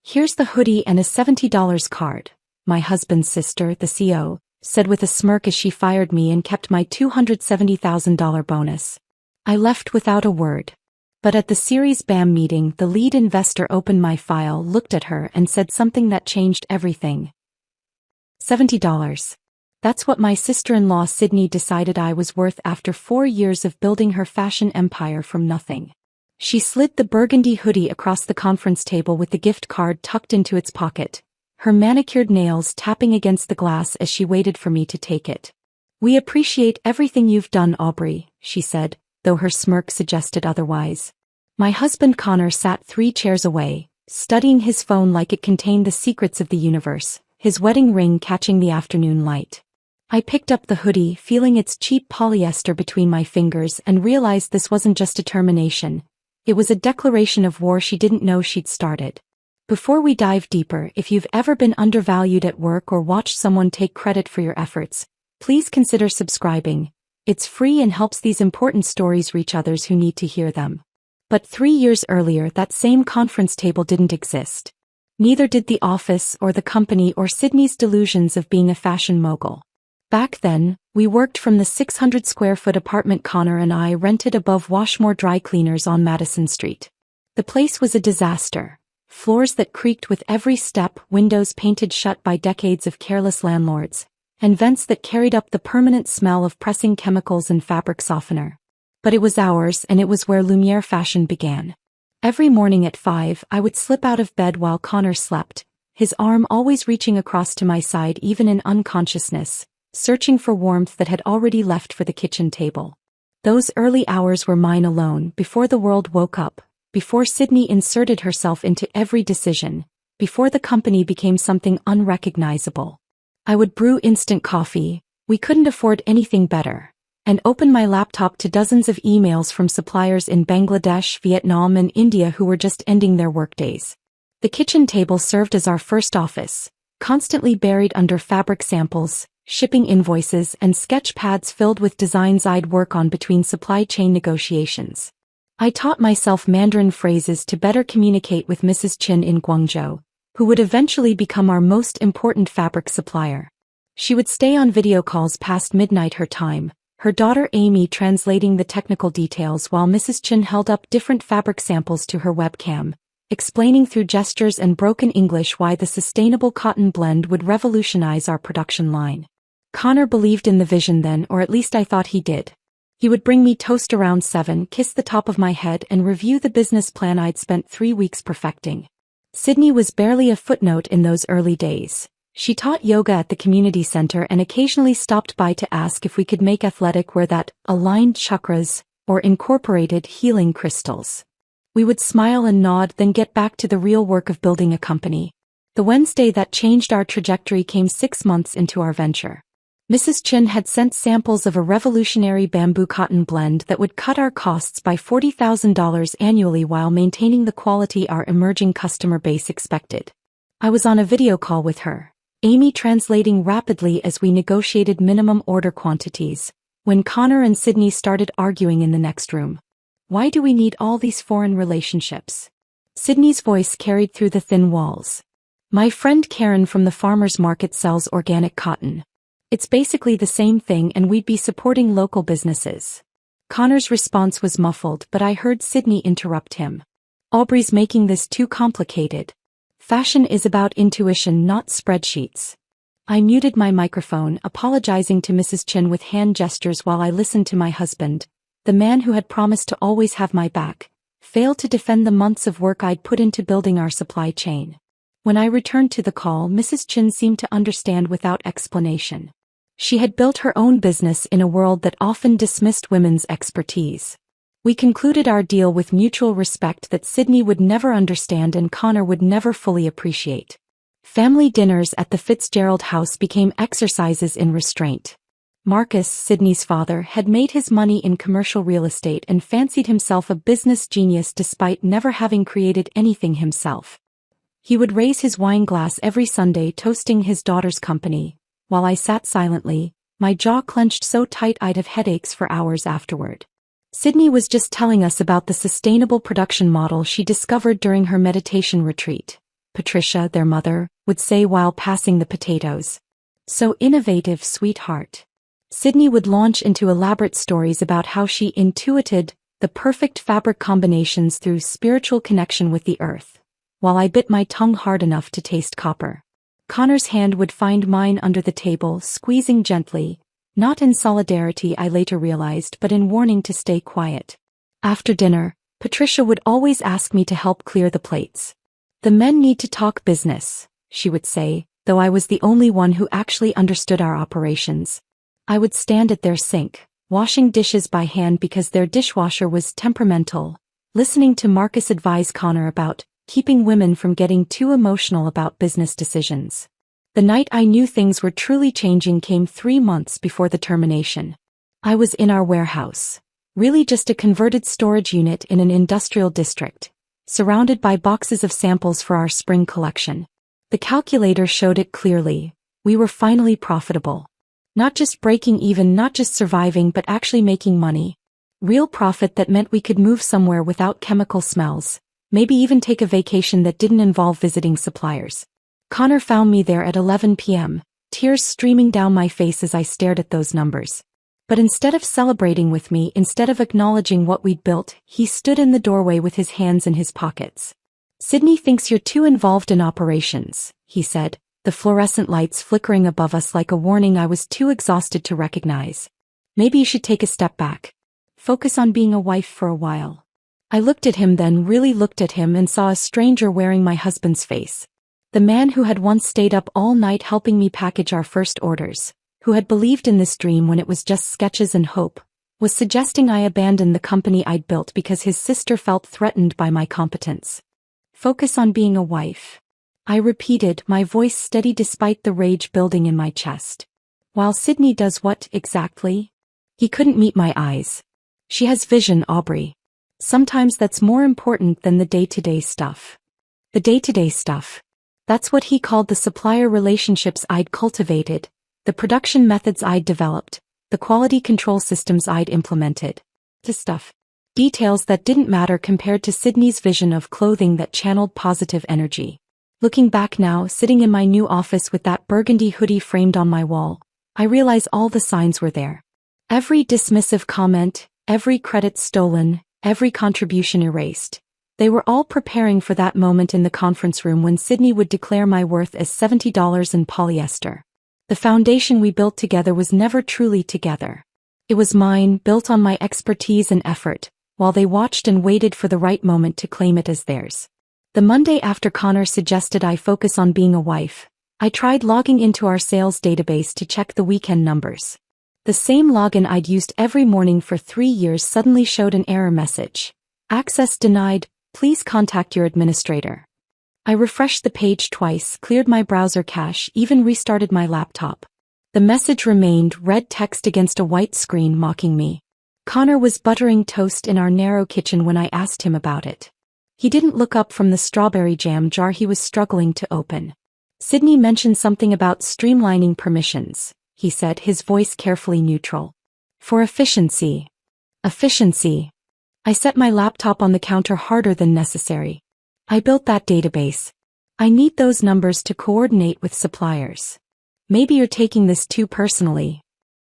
"Here's the hoodie and a $70 card," my husband's sister, the CO, said with a smirk as she fired me and kept my $270,000 bonus. I left without a word. But at the Series BAM meeting, the lead investor opened my file, looked at her, and said something that changed everything. $70. That's what my sister-in-law Sydney decided I was worth after 4 years of building her fashion empire from nothing. She slid the burgundy hoodie across the conference table with the gift card tucked into its pocket, her manicured nails tapping against the glass as she waited for me to take it. "We appreciate everything you've done, Aubrey," she said, though her smirk suggested otherwise. My husband Connor sat 3 chairs away, studying his phone like it contained the secrets of the universe, his wedding ring catching the afternoon light. I picked up the hoodie, feeling its cheap polyester between my fingers, and realized this wasn't just a termination. It was a declaration of war she didn't know she'd started. Before we dive deeper, if you've ever been undervalued at work or watched someone take credit for your efforts, please consider subscribing. It's free and helps these important stories reach others who need to hear them. But 3 years earlier, that same conference table didn't exist. Neither did the office or the company or Sydney's delusions of being a fashion mogul. Back then, we worked from the 600-square-foot apartment Connor and I rented above Washmore Dry Cleaners on Madison Street. The place was a disaster. Floors that creaked with every step, windows painted shut by decades of careless landlords, and vents that carried up the permanent smell of pressing chemicals and fabric softener. But it was ours, and it was where Lumiere fashion began. Every morning at 5, I would slip out of bed while Connor slept, his arm always reaching across to my side even in unconsciousness, searching for warmth that had already left for the kitchen table. Those early hours were mine alone, before the world woke up, before Sydney inserted herself into every decision, before the company became something unrecognizable. I would brew instant coffee, we couldn't afford anything better, and open my laptop to dozens of emails from suppliers in Bangladesh, Vietnam, and India who were just ending their workdays. The kitchen table served as our first office, constantly buried under fabric samples, shipping invoices, and sketch pads filled with designs I'd work on between supply chain negotiations. I taught myself Mandarin phrases to better communicate with Mrs. Chin in Guangzhou, who would eventually become our most important fabric supplier. She would stay on video calls past midnight her time, her daughter Amy translating the technical details while Mrs. Chin held up different fabric samples to her webcam, explaining through gestures and broken English why the sustainable cotton blend would revolutionize our production line. Connor believed in the vision then, or at least I thought he did. He would bring me toast around 7, kiss the top of my head, and review the business plan I'd spent 3 weeks perfecting. Sydney was barely a footnote in those early days. She taught yoga at the community center and occasionally stopped by to ask if we could make athletic wear that aligned chakras or incorporated healing crystals. We would smile and nod, then get back to the real work of building a company. The Wednesday that changed our trajectory came 6 months into our venture. Mrs. Chin had sent samples of a revolutionary bamboo cotton blend that would cut our costs by $40,000 annually while maintaining the quality our emerging customer base expected. I was on a video call with her, Amy translating rapidly as we negotiated minimum order quantities, when Connor and Sydney started arguing in the next room. "Why do we need all these foreign relationships?" Sydney's voice carried through the thin walls. "My friend Karen from the farmer's market sells organic cotton. It's basically the same thing and we'd be supporting local businesses." Connor's response was muffled, but I heard Sydney interrupt him. "Aubrey's making this too complicated. Fashion is about intuition, not spreadsheets." I muted my microphone, apologizing to Mrs. Chin with hand gestures while I listened to my husband, the man who had promised to always have my back, fail to defend the months of work I'd put into building our supply chain. When I returned to the call, Mrs. Chin seemed to understand without explanation. She had built her own business in a world that often dismissed women's expertise. We concluded our deal with mutual respect that Sydney would never understand and Connor would never fully appreciate. Family dinners at the Fitzgerald house became exercises in restraint. Marcus, Sydney's father, had made his money in commercial real estate and fancied himself a business genius despite never having created anything himself. He would raise his wine glass every Sunday toasting his daughter's company, while I sat silently, my jaw clenched so tight I'd have headaches for hours afterward. Sydney was just telling us about the sustainable production model she discovered during her meditation retreat. Patricia, their mother, would say while passing the potatoes. So innovative, sweetheart. Sydney would launch into elaborate stories about how she intuited the perfect fabric combinations through spiritual connection with the earth, while I bit my tongue hard enough to taste copper. Connor's hand would find mine under the table, squeezing gently, not in solidarity I later realized, but in warning to stay quiet. After dinner, Patricia would always ask me to help clear the plates. "The men need to talk business," she would say, though I was the only one who actually understood our operations. I would stand at their sink, washing dishes by hand because their dishwasher was temperamental, listening to Marcus advise Connor about keeping women from getting too emotional about business decisions. The night I knew things were truly changing came 3 months before the termination. I was in our warehouse, really just a converted storage unit in an industrial district, surrounded by boxes of samples for our spring collection. The calculator showed it clearly. We were finally profitable. Not just breaking even, not just surviving, but actually making money. Real profit that meant we could move somewhere without chemical smells, maybe even take a vacation that didn't involve visiting suppliers. Connor found me there at 11 p.m., tears streaming down my face as I stared at those numbers. But instead of celebrating with me, instead of acknowledging what we'd built, he stood in the doorway with his hands in his pockets. "Sydney thinks you're too involved in operations," he said, the fluorescent lights flickering above us like a warning I was too exhausted to recognize. "Maybe you should take a step back. Focus on being a wife for a while." I looked at him, then really looked at him, and saw a stranger wearing my husband's face. The man who had once stayed up all night helping me package our first orders, who had believed in this dream when it was just sketches and hope, was suggesting I abandon the company I'd built because his sister felt threatened by my competence. "Focus on being a wife," I repeated, my voice steady despite the rage building in my chest. "While Sydney does what exactly?" He couldn't meet my eyes. "She has vision, Aubrey. Sometimes that's more important than the day-to-day stuff." The day-to-day stuff. That's what he called the supplier relationships I'd cultivated, the production methods I'd developed, the quality control systems I'd implemented. The stuff. Details that didn't matter compared to Sydney's vision of clothing that channeled positive energy. Looking back now, sitting in my new office with that burgundy hoodie framed on my wall, I realize all the signs were there. Every dismissive comment, every credit stolen, every contribution erased. They were all preparing for that moment in the conference room when Sydney would declare my worth as $70 in polyester. The foundation we built together was never truly together. It was mine, built on my expertise and effort, while they watched and waited for the right moment to claim it as theirs. The Monday after Connor suggested I focus on being a wife, I tried logging into our sales database to check the weekend numbers. The same login I'd used every morning for 3 years suddenly showed an error message. "Access denied, please contact your administrator." I refreshed the page twice, cleared my browser cache, even restarted my laptop. The message remained, red text against a white screen, mocking me. Connor was buttering toast in our narrow kitchen when I asked him about it. He didn't look up from the strawberry jam jar he was struggling to open. "Sydney mentioned something about streamlining permissions," he said, his voice carefully neutral. "For efficiency." Efficiency. I set my laptop on the counter harder than necessary. "I built that database. I need those numbers to coordinate with suppliers. Maybe you're taking this too personally."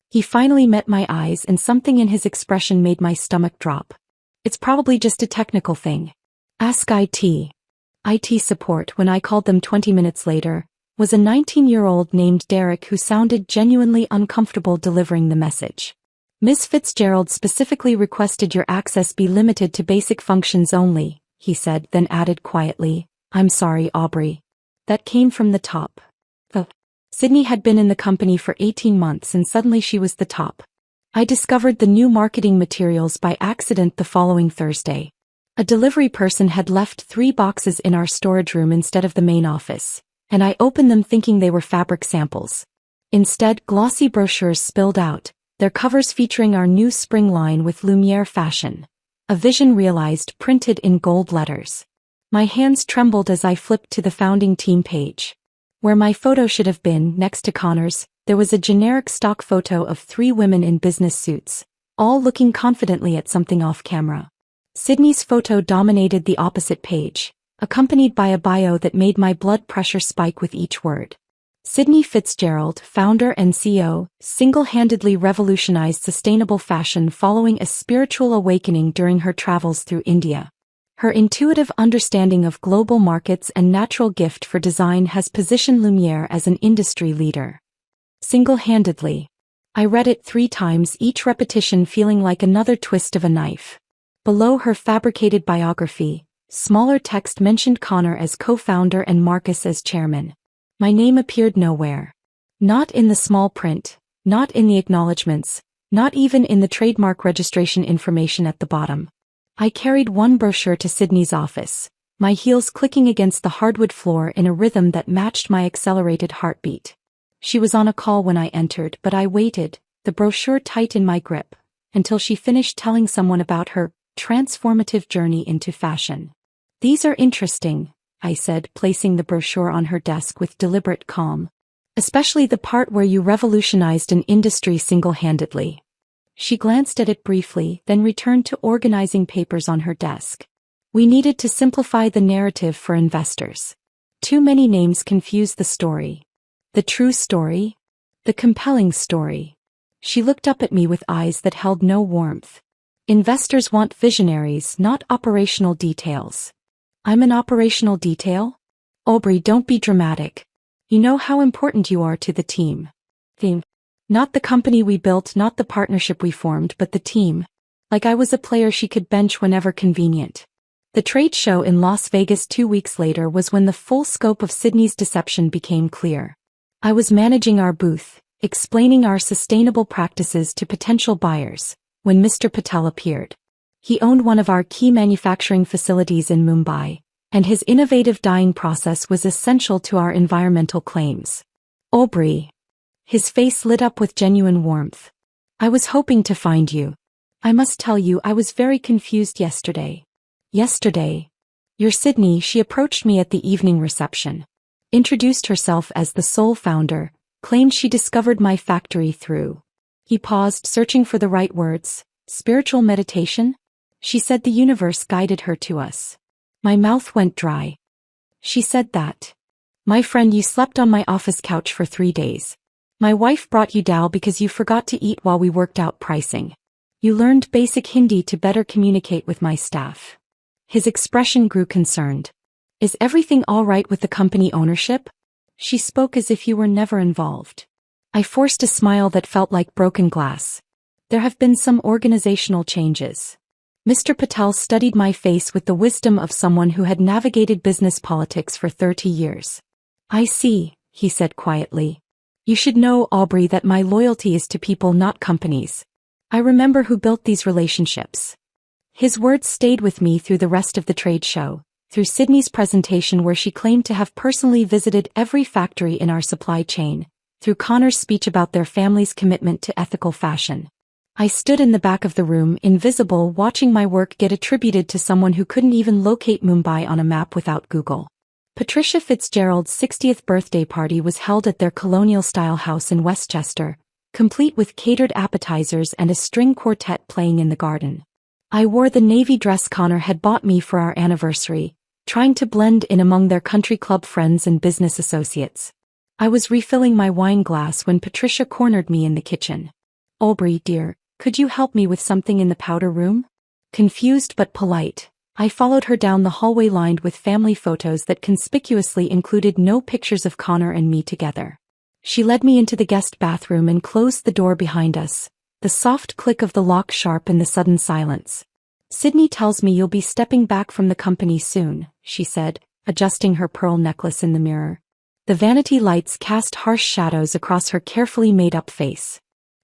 He finally met my eyes, and something in his expression made my stomach drop. "It's probably just a technical thing. Ask IT." IT support, when I called them 20 minutes later, was a 19-year-old named Derek who sounded genuinely uncomfortable delivering the message. "Ms. Fitzgerald specifically requested your access be limited to basic functions only," he said, then added quietly, "I'm sorry, Aubrey." That came from the top. Sydney had been in the company for 18 months and suddenly she was the top. I discovered the new marketing materials by accident the following Thursday. A delivery person had left 3 boxes in our storage room instead of the main office, and I opened them thinking they were fabric samples. Instead, glossy brochures spilled out, their covers featuring our new spring line with Lumiere fashion. A vision realized, printed in gold letters. My hands trembled as I flipped to the founding team page. Where my photo should have been, next to Connor's, there was a generic stock photo of 3 women in business suits, all looking confidently at something off camera. Sydney's photo dominated the opposite page, accompanied by a bio that made my blood pressure spike with each word. Sydney Fitzgerald, founder and CEO, single-handedly revolutionized sustainable fashion following a spiritual awakening during her travels through India. Her intuitive understanding of global markets and natural gift for design has positioned Lumiere as an industry leader. Single-handedly. I read it 3 times, each repetition feeling like another twist of a knife. Below her fabricated biography, smaller text mentioned Connor as co-founder and Marcus as chairman. My name appeared nowhere. Not in the small print, not in the acknowledgements, not even in the trademark registration information at the bottom. I carried one brochure to Sydney's office, my heels clicking against the hardwood floor in a rhythm that matched my accelerated heartbeat. She was on a call when I entered, but I waited, the brochure tight in my grip, until she finished telling someone about her transformative journey into fashion. "These are interesting," I said, placing the brochure on her desk with deliberate calm. "Especially the part where you revolutionized an industry single-handedly." She glanced at it briefly, then returned to organizing papers on her desk. "We needed to simplify the narrative for investors. Too many names confuse the story. The true story? The compelling story." She looked up at me with eyes that held no warmth. "Investors want visionaries, not operational details." "I'm an operational detail?" "Aubrey, don't be dramatic. You know how important you are to the team." "Team? Not the company we built, not the partnership we formed, but the team. Like I was a player she could bench whenever convenient." The trade show in Las Vegas 2 weeks later was when the full scope of Sydney's deception became clear. I was managing our booth, explaining our sustainable practices to potential buyers, when Mr. Patel appeared. He owned one of our key manufacturing facilities in Mumbai, and his innovative dyeing process was essential to our environmental claims. "Aubrey." His face lit up with genuine warmth. "I was hoping to find you. I must tell you, I was very confused yesterday." "Yesterday?" "Your Sydney," she approached me at the evening reception. Introduced herself as the sole founder, claimed she discovered my factory through. He paused, searching for the right words. "Spiritual meditation?" She said the universe guided her to us. My mouth went dry. "She said that." "My friend, you slept on my office couch for 3 days. My wife brought you dal because you forgot to eat while we worked out pricing. You learned basic Hindi to better communicate with my staff." His expression grew concerned. "Is everything all right with the company ownership?" She spoke as if you were never involved. I forced a smile that felt like broken glass. "There have been some organizational changes." Mr. Patel studied my face with the wisdom of someone who had navigated business politics for 30 years. "I see," he said quietly. "You should know, Aubrey, that my loyalty is to people, not companies. I remember who built these relationships." His words stayed with me through the rest of the trade show, through Sydney's presentation where she claimed to have personally visited every factory in our supply chain, through Connor's speech about their family's commitment to ethical fashion. I stood in the back of the room, invisible, watching my work get attributed to someone who couldn't even locate Mumbai on a map without Google. Patricia Fitzgerald's 60th birthday party was held at their colonial-style house in Westchester, complete with catered appetizers and a string quartet playing in the garden. I wore the navy dress Connor had bought me for our anniversary, trying to blend in among their country club friends and business associates. I was refilling my wine glass when Patricia cornered me in the kitchen. "Aubrey, dear, could you help me with something in the powder room?" Confused but polite, I followed her down the hallway lined with family photos that conspicuously included no pictures of Connor and me together. She led me into the guest bathroom and closed the door behind us, the soft click of the lock sharp in the sudden silence. "Sydney tells me you'll be stepping back from the company soon," she said, adjusting her pearl necklace in the mirror. The vanity lights cast harsh shadows across her carefully made-up face.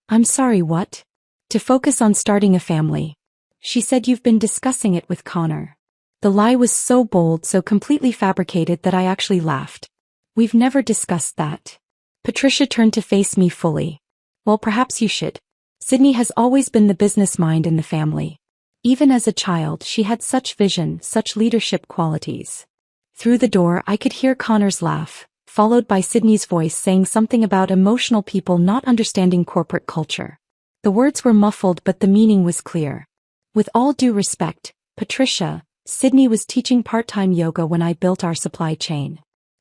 "I'm sorry, what?" "To focus on starting a family." She said you've been discussing it with Connor. The lie was so bold, so completely fabricated that I actually laughed. "We've never discussed that." Patricia turned to face me fully. "Well, perhaps you should. Sydney has always been the business mind in the family. Even as a child, she had such vision, such leadership qualities." Through the door, I could hear Connor's laugh, followed by Sydney's voice saying something about emotional people not understanding corporate culture. The words were muffled, but the meaning was clear. "With all due respect, Patricia, Sydney was teaching part-time yoga when I built our supply chain.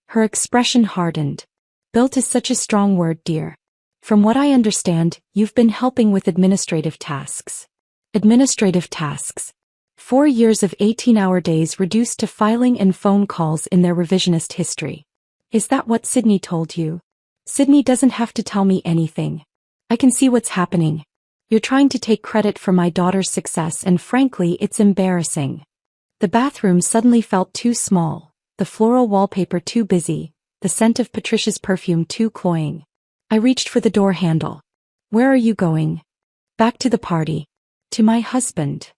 Her expression hardened. Built is such a strong word, dear. From what I understand, you've been helping with administrative tasks. Administrative tasks. 4 years of 18-hour days reduced to filing and phone calls in their revisionist history. Is that what Sydney told you? Sydney doesn't have to tell me anything. I can see what's happening. You're trying to take credit for my daughter's success, and frankly, it's embarrassing. The bathroom suddenly felt too small, the floral wallpaper too busy, the scent of Patricia's perfume too cloying. I reached for the door handle. Where are you going? Back to the party. To my husband.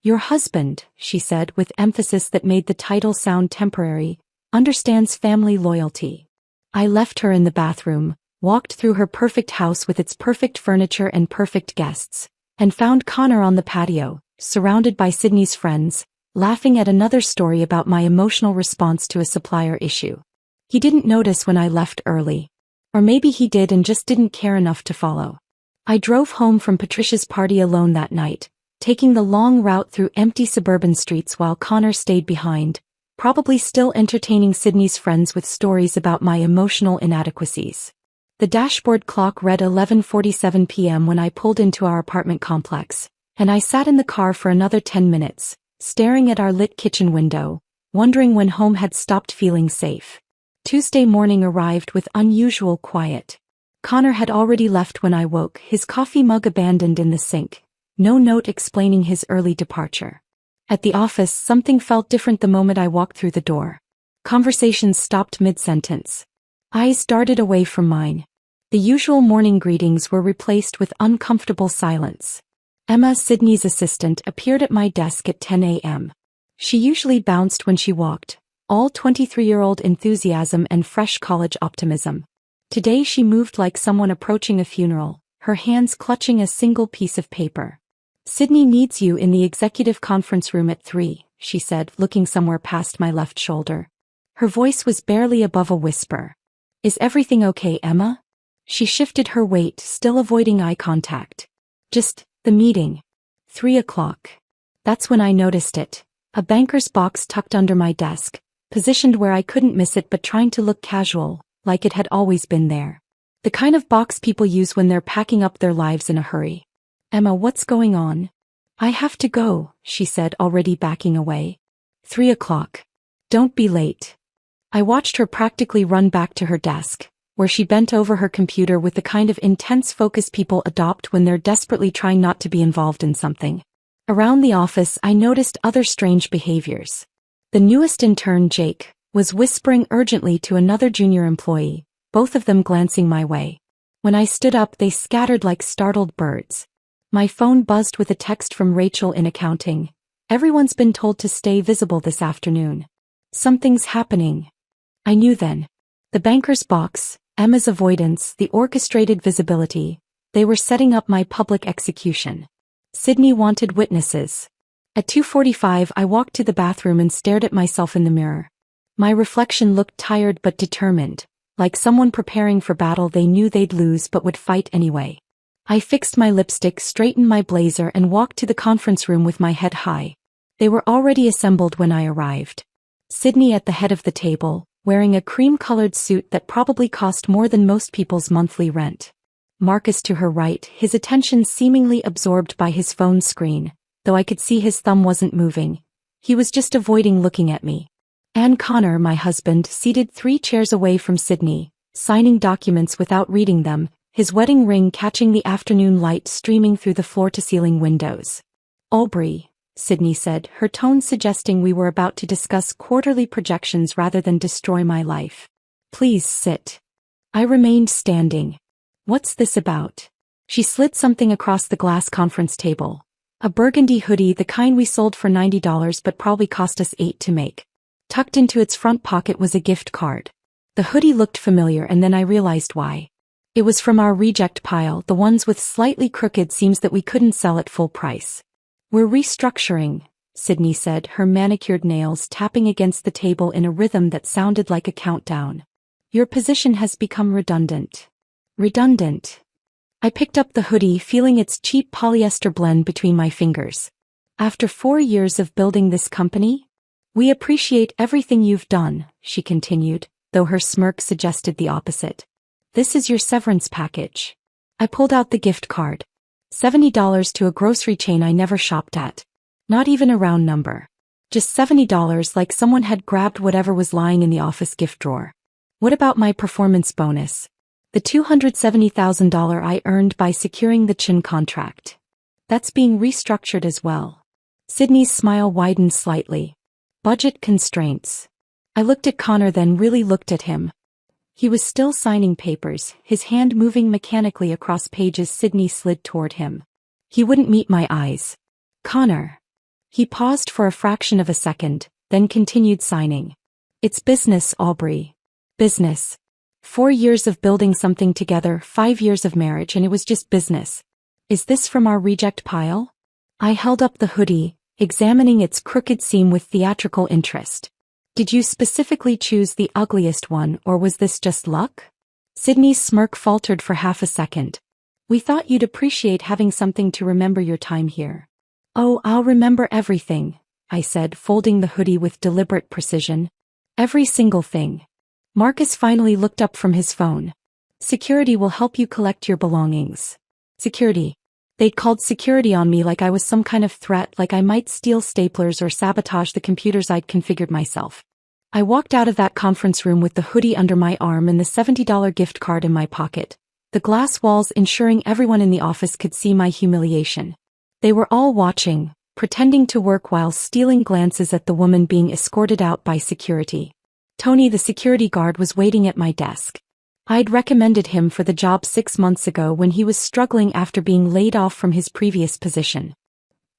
Your husband, she said with emphasis that made the title sound temporary, understands family loyalty. I left her in the bathroom, walked through her perfect house with its perfect furniture and perfect guests, and found Connor on the patio, surrounded by Sydney's friends, laughing at another story about my emotional response to a supplier issue. He didn't notice when I left early. Or maybe he did and just didn't care enough to follow. I drove home from Patricia's party alone that night, taking the long route through empty suburban streets while Connor stayed behind, probably still entertaining Sydney's friends with stories about my emotional inadequacies. The dashboard clock read 11:47 p.m. when I pulled into our apartment complex, and I sat in the car for another 10 minutes, staring at our lit kitchen window, wondering when home had stopped feeling safe. Tuesday morning arrived with unusual quiet. Connor had already left when I woke, his coffee mug abandoned in the sink, no note explaining his early departure. At the office, something felt different the moment I walked through the door. Conversations stopped mid-sentence. Eyes darted away from mine. The usual morning greetings were replaced with uncomfortable silence. Emma, Sydney's assistant, appeared at my desk at 10 a.m. She usually bounced when she walked, all 23-year-old enthusiasm and fresh college optimism. Today she moved like someone approaching a funeral, her hands clutching a single piece of paper. Sydney needs you in the executive conference room at 3, she said, looking somewhere past my left shoulder. Her voice was barely above a whisper. Is everything okay, Emma? She shifted her weight, still avoiding eye contact. Just, the meeting. 3 o'clock. That's when I noticed it. A banker's box tucked under my desk, positioned where I couldn't miss it but trying to look casual, like it had always been there. The kind of box people use when they're packing up their lives in a hurry. Emma, what's going on? I have to go, she said, already backing away. 3 o'clock. Don't be late. I watched her practically run back to her desk, where she bent over her computer with the kind of intense focus people adopt when they're desperately trying not to be involved in something. Around the office, I noticed other strange behaviors. The newest intern, Jake, was whispering urgently to another junior employee, both of them glancing my way. When I stood up, they scattered like startled birds. My phone buzzed with a text from Rachel in accounting. Everyone's been told to stay visible this afternoon. Something's happening. I knew then. The banker's box, Emma's avoidance, the orchestrated visibility. They were setting up my public execution. Sydney wanted witnesses. At 2:45 I walked to the bathroom and stared at myself in the mirror. My reflection looked tired but determined, like someone preparing for battle they knew they'd lose but would fight anyway. I fixed my lipstick, straightened my blazer and walked to the conference room with my head high. They were already assembled when I arrived. Sydney at the head of the table, wearing a cream-colored suit that probably cost more than most people's monthly rent. Marcus to her right, his attention seemingly absorbed by his phone screen, though I could see his thumb wasn't moving. He was just avoiding looking at me. And Connor, my husband, seated 3 chairs away from Sydney, signing documents without reading them, his wedding ring catching the afternoon light streaming through the floor-to-ceiling windows. Aubrey, Sydney said, her tone suggesting we were about to discuss quarterly projections rather than destroy my life. Please sit. I remained standing. What's this about? She slid something across the glass conference table. A burgundy hoodie, the kind we sold for $90 but probably cost us $8 to make. Tucked into its front pocket was a gift card. The hoodie looked familiar and then I realized why. It was from our reject pile, the ones with slightly crooked seams that we couldn't sell at full price. We're restructuring, Sydney said, her manicured nails tapping against the table in a rhythm that sounded like a countdown. Your position has become redundant. Redundant. I picked up the hoodie, feeling its cheap polyester blend between my fingers. After 4 years of building this company, We appreciate everything you've done, she continued, though her smirk suggested the opposite. This is your severance package. I pulled out the gift card. $70 to a grocery chain I never shopped at. Not even a round number. Just $70, like someone had grabbed whatever was lying in the office gift drawer. What about my performance bonus? The $270,000 I earned by securing the Chin contract. That's being restructured as well. Sydney's smile widened slightly. Budget constraints. I looked at Connor, then really looked at him. He was still signing papers, his hand moving mechanically across pages. Sydney slid toward him. He wouldn't meet my eyes. Connor. He paused for a fraction of a second, then continued signing. It's business, Aubrey. Business. 4 years of building something together, 5 years of marriage, and it was just business. Is this from our reject pile? I held up the hoodie, examining its crooked seam with theatrical interest. Did you specifically choose the ugliest one, or was this just luck? Sydney's smirk faltered for half a second. We thought you'd appreciate having something to remember your time here. Oh, I'll remember everything, I said, folding the hoodie with deliberate precision. Every single thing. Marcus finally looked up from his phone. Security will help you collect your belongings. Security. They'd called security on me like I was some kind of threat, like I might steal staplers or sabotage the computers I'd configured myself. I walked out of that conference room with the hoodie under my arm and the $70 gift card in my pocket, the glass walls ensuring everyone in the office could see my humiliation. They were all watching, pretending to work while stealing glances at the woman being escorted out by security. Tony, the security guard, was waiting at my desk. I'd recommended him for the job 6 months ago when he was struggling after being laid off from his previous position.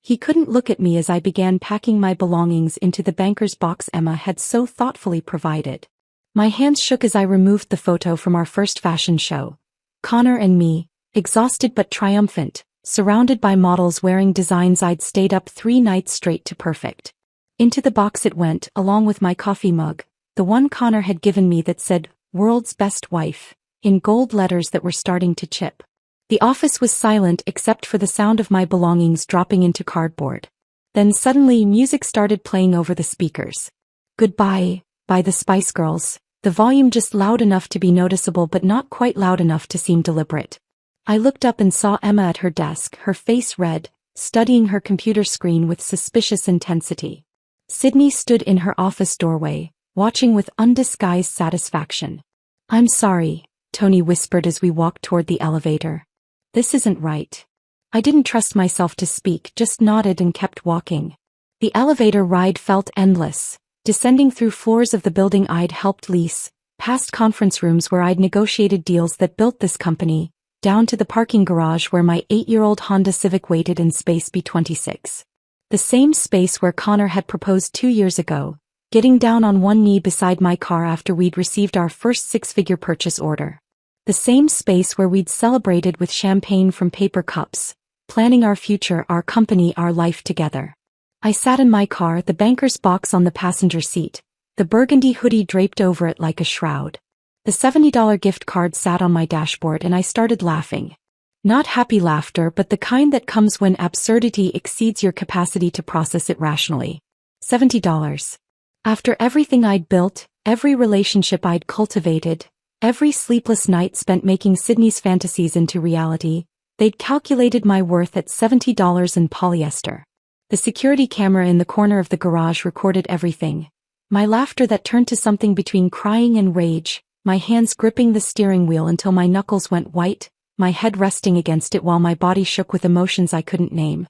He couldn't look at me as I began packing my belongings into the banker's box Emma had so thoughtfully provided. My hands shook as I removed the photo from our first fashion show. Connor and me, exhausted but triumphant, surrounded by models wearing designs I'd stayed up 3 nights straight to perfect. Into the box it went, along with my coffee mug, the one Connor had given me that said, "World's Best Wife," in gold letters that were starting to chip. The office was silent except for the sound of my belongings dropping into cardboard. Then suddenly music started playing over the speakers. Goodbye, by the Spice Girls, the volume just loud enough to be noticeable but not quite loud enough to seem deliberate. I looked up and saw Emma at her desk, her face red, studying her computer screen with suspicious intensity. Sydney stood in her office doorway, watching with undisguised satisfaction. I'm sorry, Tony whispered as we walked toward the elevator. This isn't right. I didn't trust myself to speak, just nodded and kept walking. The elevator ride felt endless, descending through floors of the building I'd helped lease, past conference rooms where I'd negotiated deals that built this company, down to the parking garage where my 8-year-old Honda Civic waited in space B26. The same space where Connor had proposed 2 years ago, getting down on one knee beside my car after we'd received our first 6-figure purchase order. The same space where we'd celebrated with champagne from paper cups, planning our future, our company, our life together. I sat in my car, the banker's box on the passenger seat, the burgundy hoodie draped over it like a shroud. The $70 gift card sat on my dashboard and I started laughing. Not happy laughter, but the kind that comes when absurdity exceeds your capacity to process it rationally. $70. After everything I'd built, every relationship I'd cultivated, every sleepless night spent making Sydney's fantasies into reality, they'd calculated my worth at $70 in polyester. The security camera in the corner of the garage recorded everything. My laughter that turned to something between crying and rage, my hands gripping the steering wheel until my knuckles went white, my head resting against it while my body shook with emotions I couldn't name.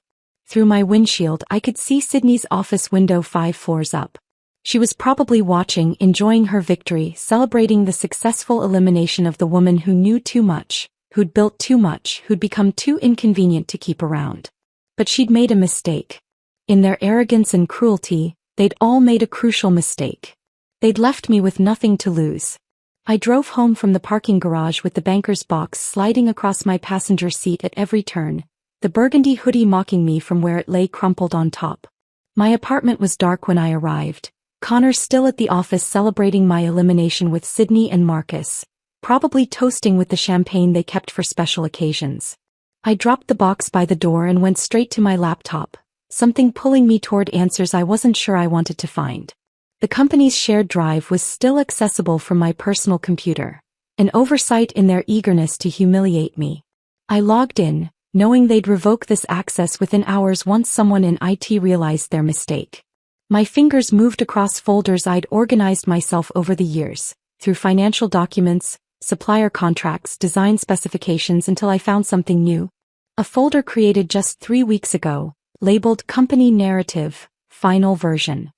Through my windshield I could see Sydney's office window 5 floors up. She was probably watching, enjoying her victory, celebrating the successful elimination of the woman who knew too much, who'd built too much, who'd become too inconvenient to keep around. But she'd made a mistake. In their arrogance and cruelty, they'd all made a crucial mistake. They'd left me with nothing to lose. I drove home from the parking garage with the banker's box sliding across my passenger seat at every turn, the burgundy hoodie mocking me from where it lay crumpled on top. My apartment was dark when I arrived. Connor still at the office celebrating my elimination with Sydney and Marcus, probably toasting with the champagne they kept for special occasions. I dropped the box by the door and went straight to my laptop, something pulling me toward answers I wasn't sure I wanted to find. The company's shared drive was still accessible from my personal computer, an oversight in their eagerness to humiliate me. I logged in, knowing they'd revoke this access within hours once someone in IT realized their mistake. My fingers moved across folders I'd organized myself over the years, through financial documents, supplier contracts, design specifications until I found something new. A folder created just 3 weeks ago, labeled Company Narrative, Final Version.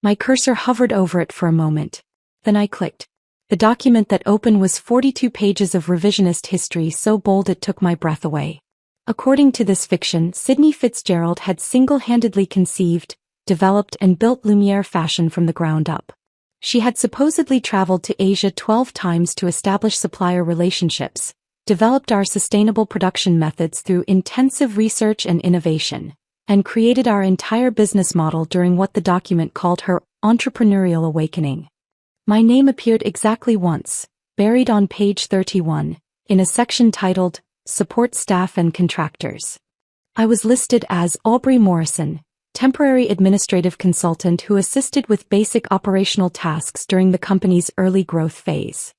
My cursor hovered over it for a moment. Then I clicked. The document that opened was 42 pages of revisionist history so bold it took my breath away. According to this fiction, Sidney Fitzgerald had single-handedly conceived, developed and built Lumiere fashion from the ground up. She had supposedly traveled to Asia 12 times to establish supplier relationships, developed our sustainable production methods through intensive research and innovation, and created our entire business model during what the document called her entrepreneurial awakening. My name appeared exactly once, buried on page 31, in a section titled, Support Staff and Contractors. I was listed as Aubrey Morrison, temporary administrative consultant who assisted with basic operational tasks during the company's early growth phase.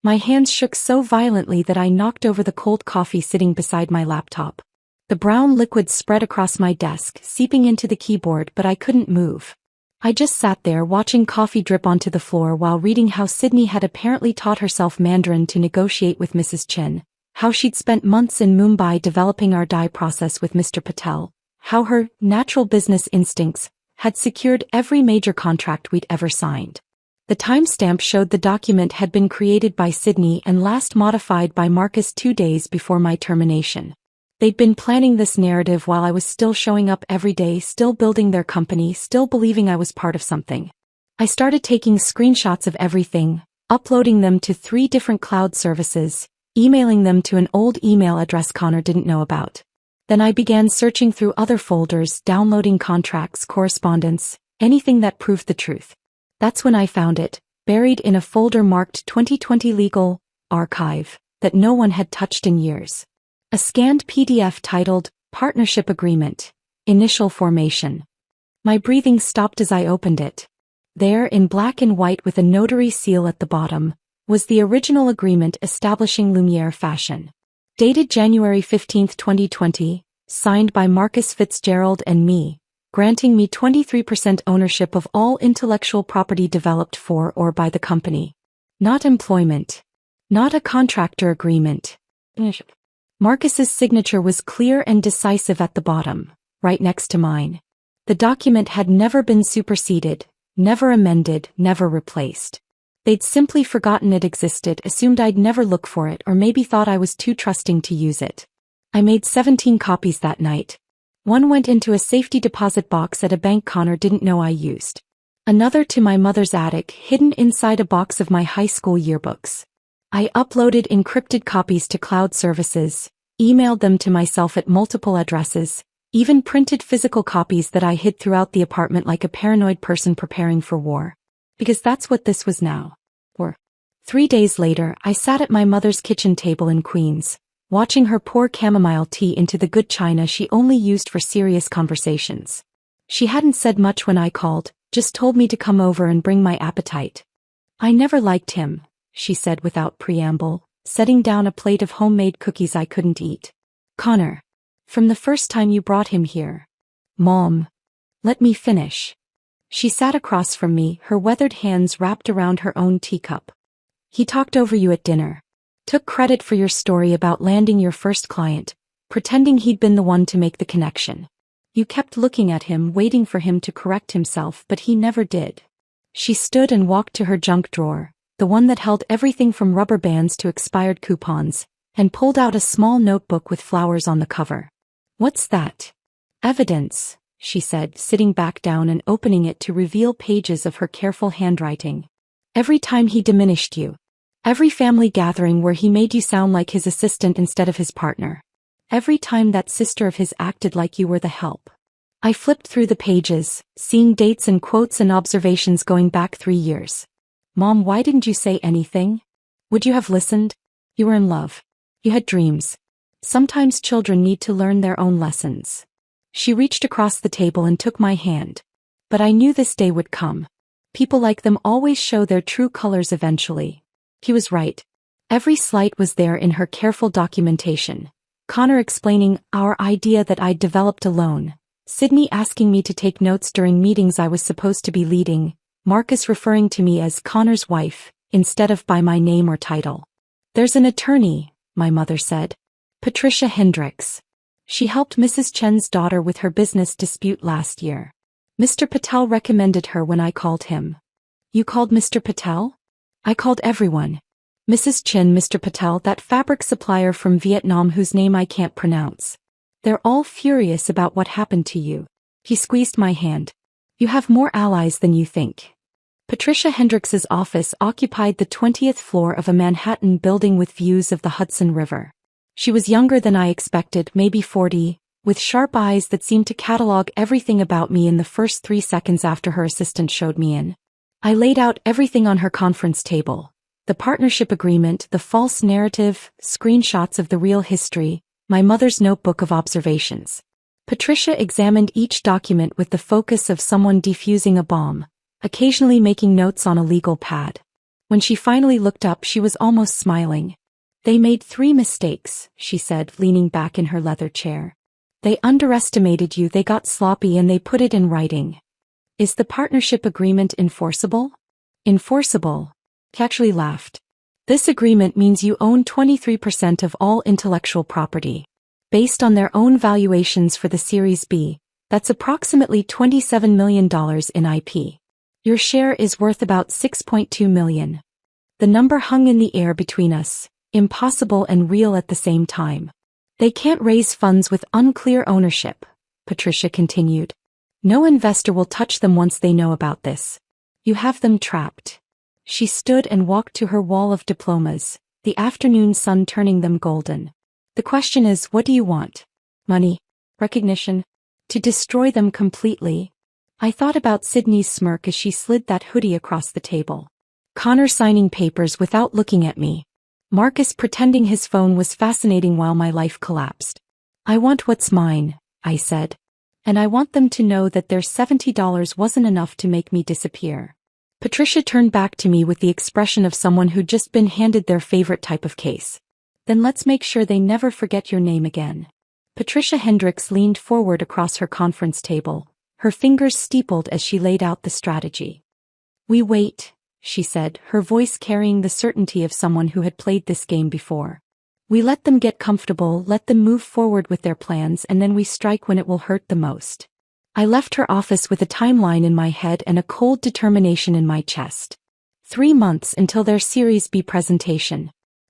My hands shook so violently that I knocked over the cold coffee sitting beside my laptop. The brown liquid spread across my desk, seeping into the keyboard, but I couldn't move. I just sat there watching coffee drip onto the floor while reading how Sydney had apparently taught herself Mandarin to negotiate with Mrs. Chin, how she'd spent months in Mumbai developing our dye process with Mr. Patel, how her natural business instincts had secured every major contract we'd ever signed. The timestamp showed the document had been created by Sydney and last modified by Marcus 2 days before my termination. They'd been planning this narrative while I was still showing up every day, still building their company, still believing I was part of something. I started taking screenshots of everything, uploading them to 3 different cloud services, emailing them to an old email address Connor didn't know about. Then I began searching through other folders, downloading contracts, correspondence, anything that proved the truth. That's when I found it, buried in a folder marked 2020 Legal Archive, that no one had touched in years. A scanned PDF titled, Partnership Agreement, Initial Formation. My breathing stopped as I opened it. There, in black and white with a notary seal at the bottom, was the original agreement establishing Lumiere fashion. Dated January 15, 2020, signed by Marcus Fitzgerald and me, granting me 23% ownership of all intellectual property developed for or by the company. Not employment. Not a contractor agreement. Marcus's signature was clear and decisive at the bottom, right next to mine. The document had never been superseded, never amended, never replaced. They'd simply forgotten it existed, assumed I'd never look for it, or maybe thought I was too trusting to use it. I made 17 copies that night. One went into a safety deposit box at a bank Connor didn't know I used. Another to my mother's attic, hidden inside a box of my high school yearbooks. I uploaded encrypted copies to cloud services, emailed them to myself at multiple addresses, even printed physical copies that I hid throughout the apartment like a paranoid person preparing for war. Because that's what this was now. 3 days later, I sat at my mother's kitchen table in Queens, watching her pour chamomile tea into the good china she only used for serious conversations. She hadn't said much when I called, just told me to come over and bring my appetite. I never liked him, she said without preamble, setting down a plate of homemade cookies I couldn't eat. Connor. From the first time you brought him here. Mom. Let me finish. She sat across from me, her weathered hands wrapped around her own teacup. He talked over you at dinner. Took credit for your story about landing your first client, pretending he'd been the one to make the connection. You kept looking at him, waiting for him to correct himself, but he never did. She stood and walked to her junk drawer, the one that held everything from rubber bands to expired coupons, and pulled out a small notebook with flowers on the cover. What's that? Evidence, she said, sitting back down and opening it to reveal pages of her careful handwriting. Every time he diminished you. Every family gathering where he made you sound like his assistant instead of his partner. Every time that sister of his acted like you were the help. I flipped through the pages, seeing dates and quotes and observations going back 3 years. Mom, why didn't you say anything? Would you have listened? You were in love. You had dreams. Sometimes children need to learn their own lessons. She reached across the table and took my hand. But I knew this day would come. People like them always show their true colors eventually. He was right. Every slight was there in her careful documentation. Connor explaining our idea that I'd developed alone. Sydney asking me to take notes during meetings I was supposed to be leading. Marcus referring to me as Connor's wife, instead of by my name or title. There's an attorney, my mother said. Patricia Hendricks. She helped Mrs. Chen's daughter with her business dispute last year. Mr. Patel recommended her when I called him. You called Mr. Patel? I called everyone. Mrs. Chen, Mr. Patel, that fabric supplier from Vietnam whose name I can't pronounce. They're all furious about what happened to you. He squeezed my hand. You have more allies than you think. Patricia Hendricks's office occupied the 20th floor of a Manhattan building with views of the Hudson River. She was younger than I expected, maybe 40, with sharp eyes that seemed to catalog everything about me in the first 3 seconds after her assistant showed me in. I laid out everything on her conference table. The partnership agreement, the false narrative, screenshots of the real history, my mother's notebook of observations. Patricia examined each document with the focus of someone defusing a bomb, occasionally making notes on a legal pad. When she finally looked up, she was almost smiling. They made 3 mistakes, she said, leaning back in her leather chair. They underestimated you, they got sloppy, and they put it in writing. Is the partnership agreement enforceable? Enforceable? He actually laughed. This agreement means you own 23% of all intellectual property. Based on their own valuations for the Series B, that's approximately $27 million in IP. Your share is worth about $6.2 million. The number hung in the air between us, impossible and real at the same time. They can't raise funds with unclear ownership, Patricia continued. No investor will touch them once they know about this. You have them trapped. She stood and walked to her wall of diplomas, the afternoon sun turning them golden. The question is, what do you want? Money? Recognition? To destroy them completely? I thought about Sydney's smirk as she slid that hoodie across the table. Connor signing papers without looking at me. Marcus pretending his phone was fascinating while my life collapsed. I want what's mine, I said. And I want them to know that their $70 wasn't enough to make me disappear. Patricia turned back to me with the expression of someone who'd just been handed their favorite type of case. Then let's make sure they never forget your name again. Patricia Hendricks leaned forward across her conference table, her fingers steepled as she laid out the strategy. We wait, she said, her voice carrying the certainty of someone who had played this game before. We let them get comfortable, let them move forward with their plans, and then we strike when it will hurt the most. I left her office with a timeline in my head and a cold determination in my chest. 3 months until their Series B presentation.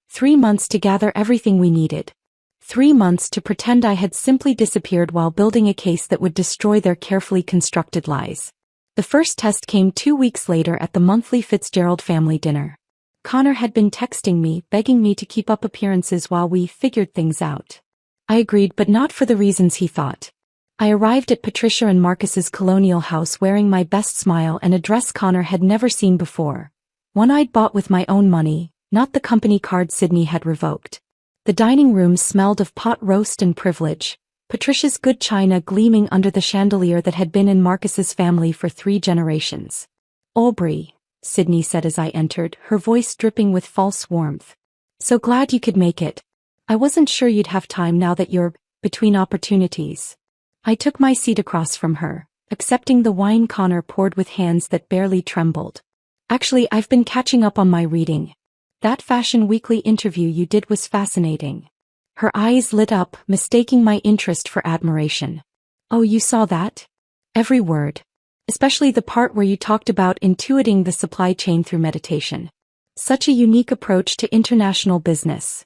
3 months to gather everything we needed. 3 months to pretend I had simply disappeared while building a case that would destroy their carefully constructed lies. The first test came 2 weeks later at the monthly Fitzgerald family dinner. Connor had been texting me, begging me to keep up appearances while we figured things out. I agreed, but not for the reasons he thought. I arrived at Patricia and Marcus's colonial house wearing my best smile and a dress Connor had never seen before. One I'd bought with my own money, not the company card Sydney had revoked. The dining room smelled of pot roast and privilege, Patricia's good china gleaming under the chandelier that had been in Marcus's family for 3 generations. Aubrey, Sydney said as I entered, her voice dripping with false warmth. So glad you could make it. I wasn't sure you'd have time now that you're between opportunities. I took my seat across from her, accepting the wine Connor poured with hands that barely trembled. Actually, I've been catching up on my reading. That Fashion Weekly interview you did was fascinating. Her eyes lit up, mistaking my interest for admiration. Oh, you saw that? Every word. Especially the part where you talked about intuiting the supply chain through meditation. Such a unique approach to international business.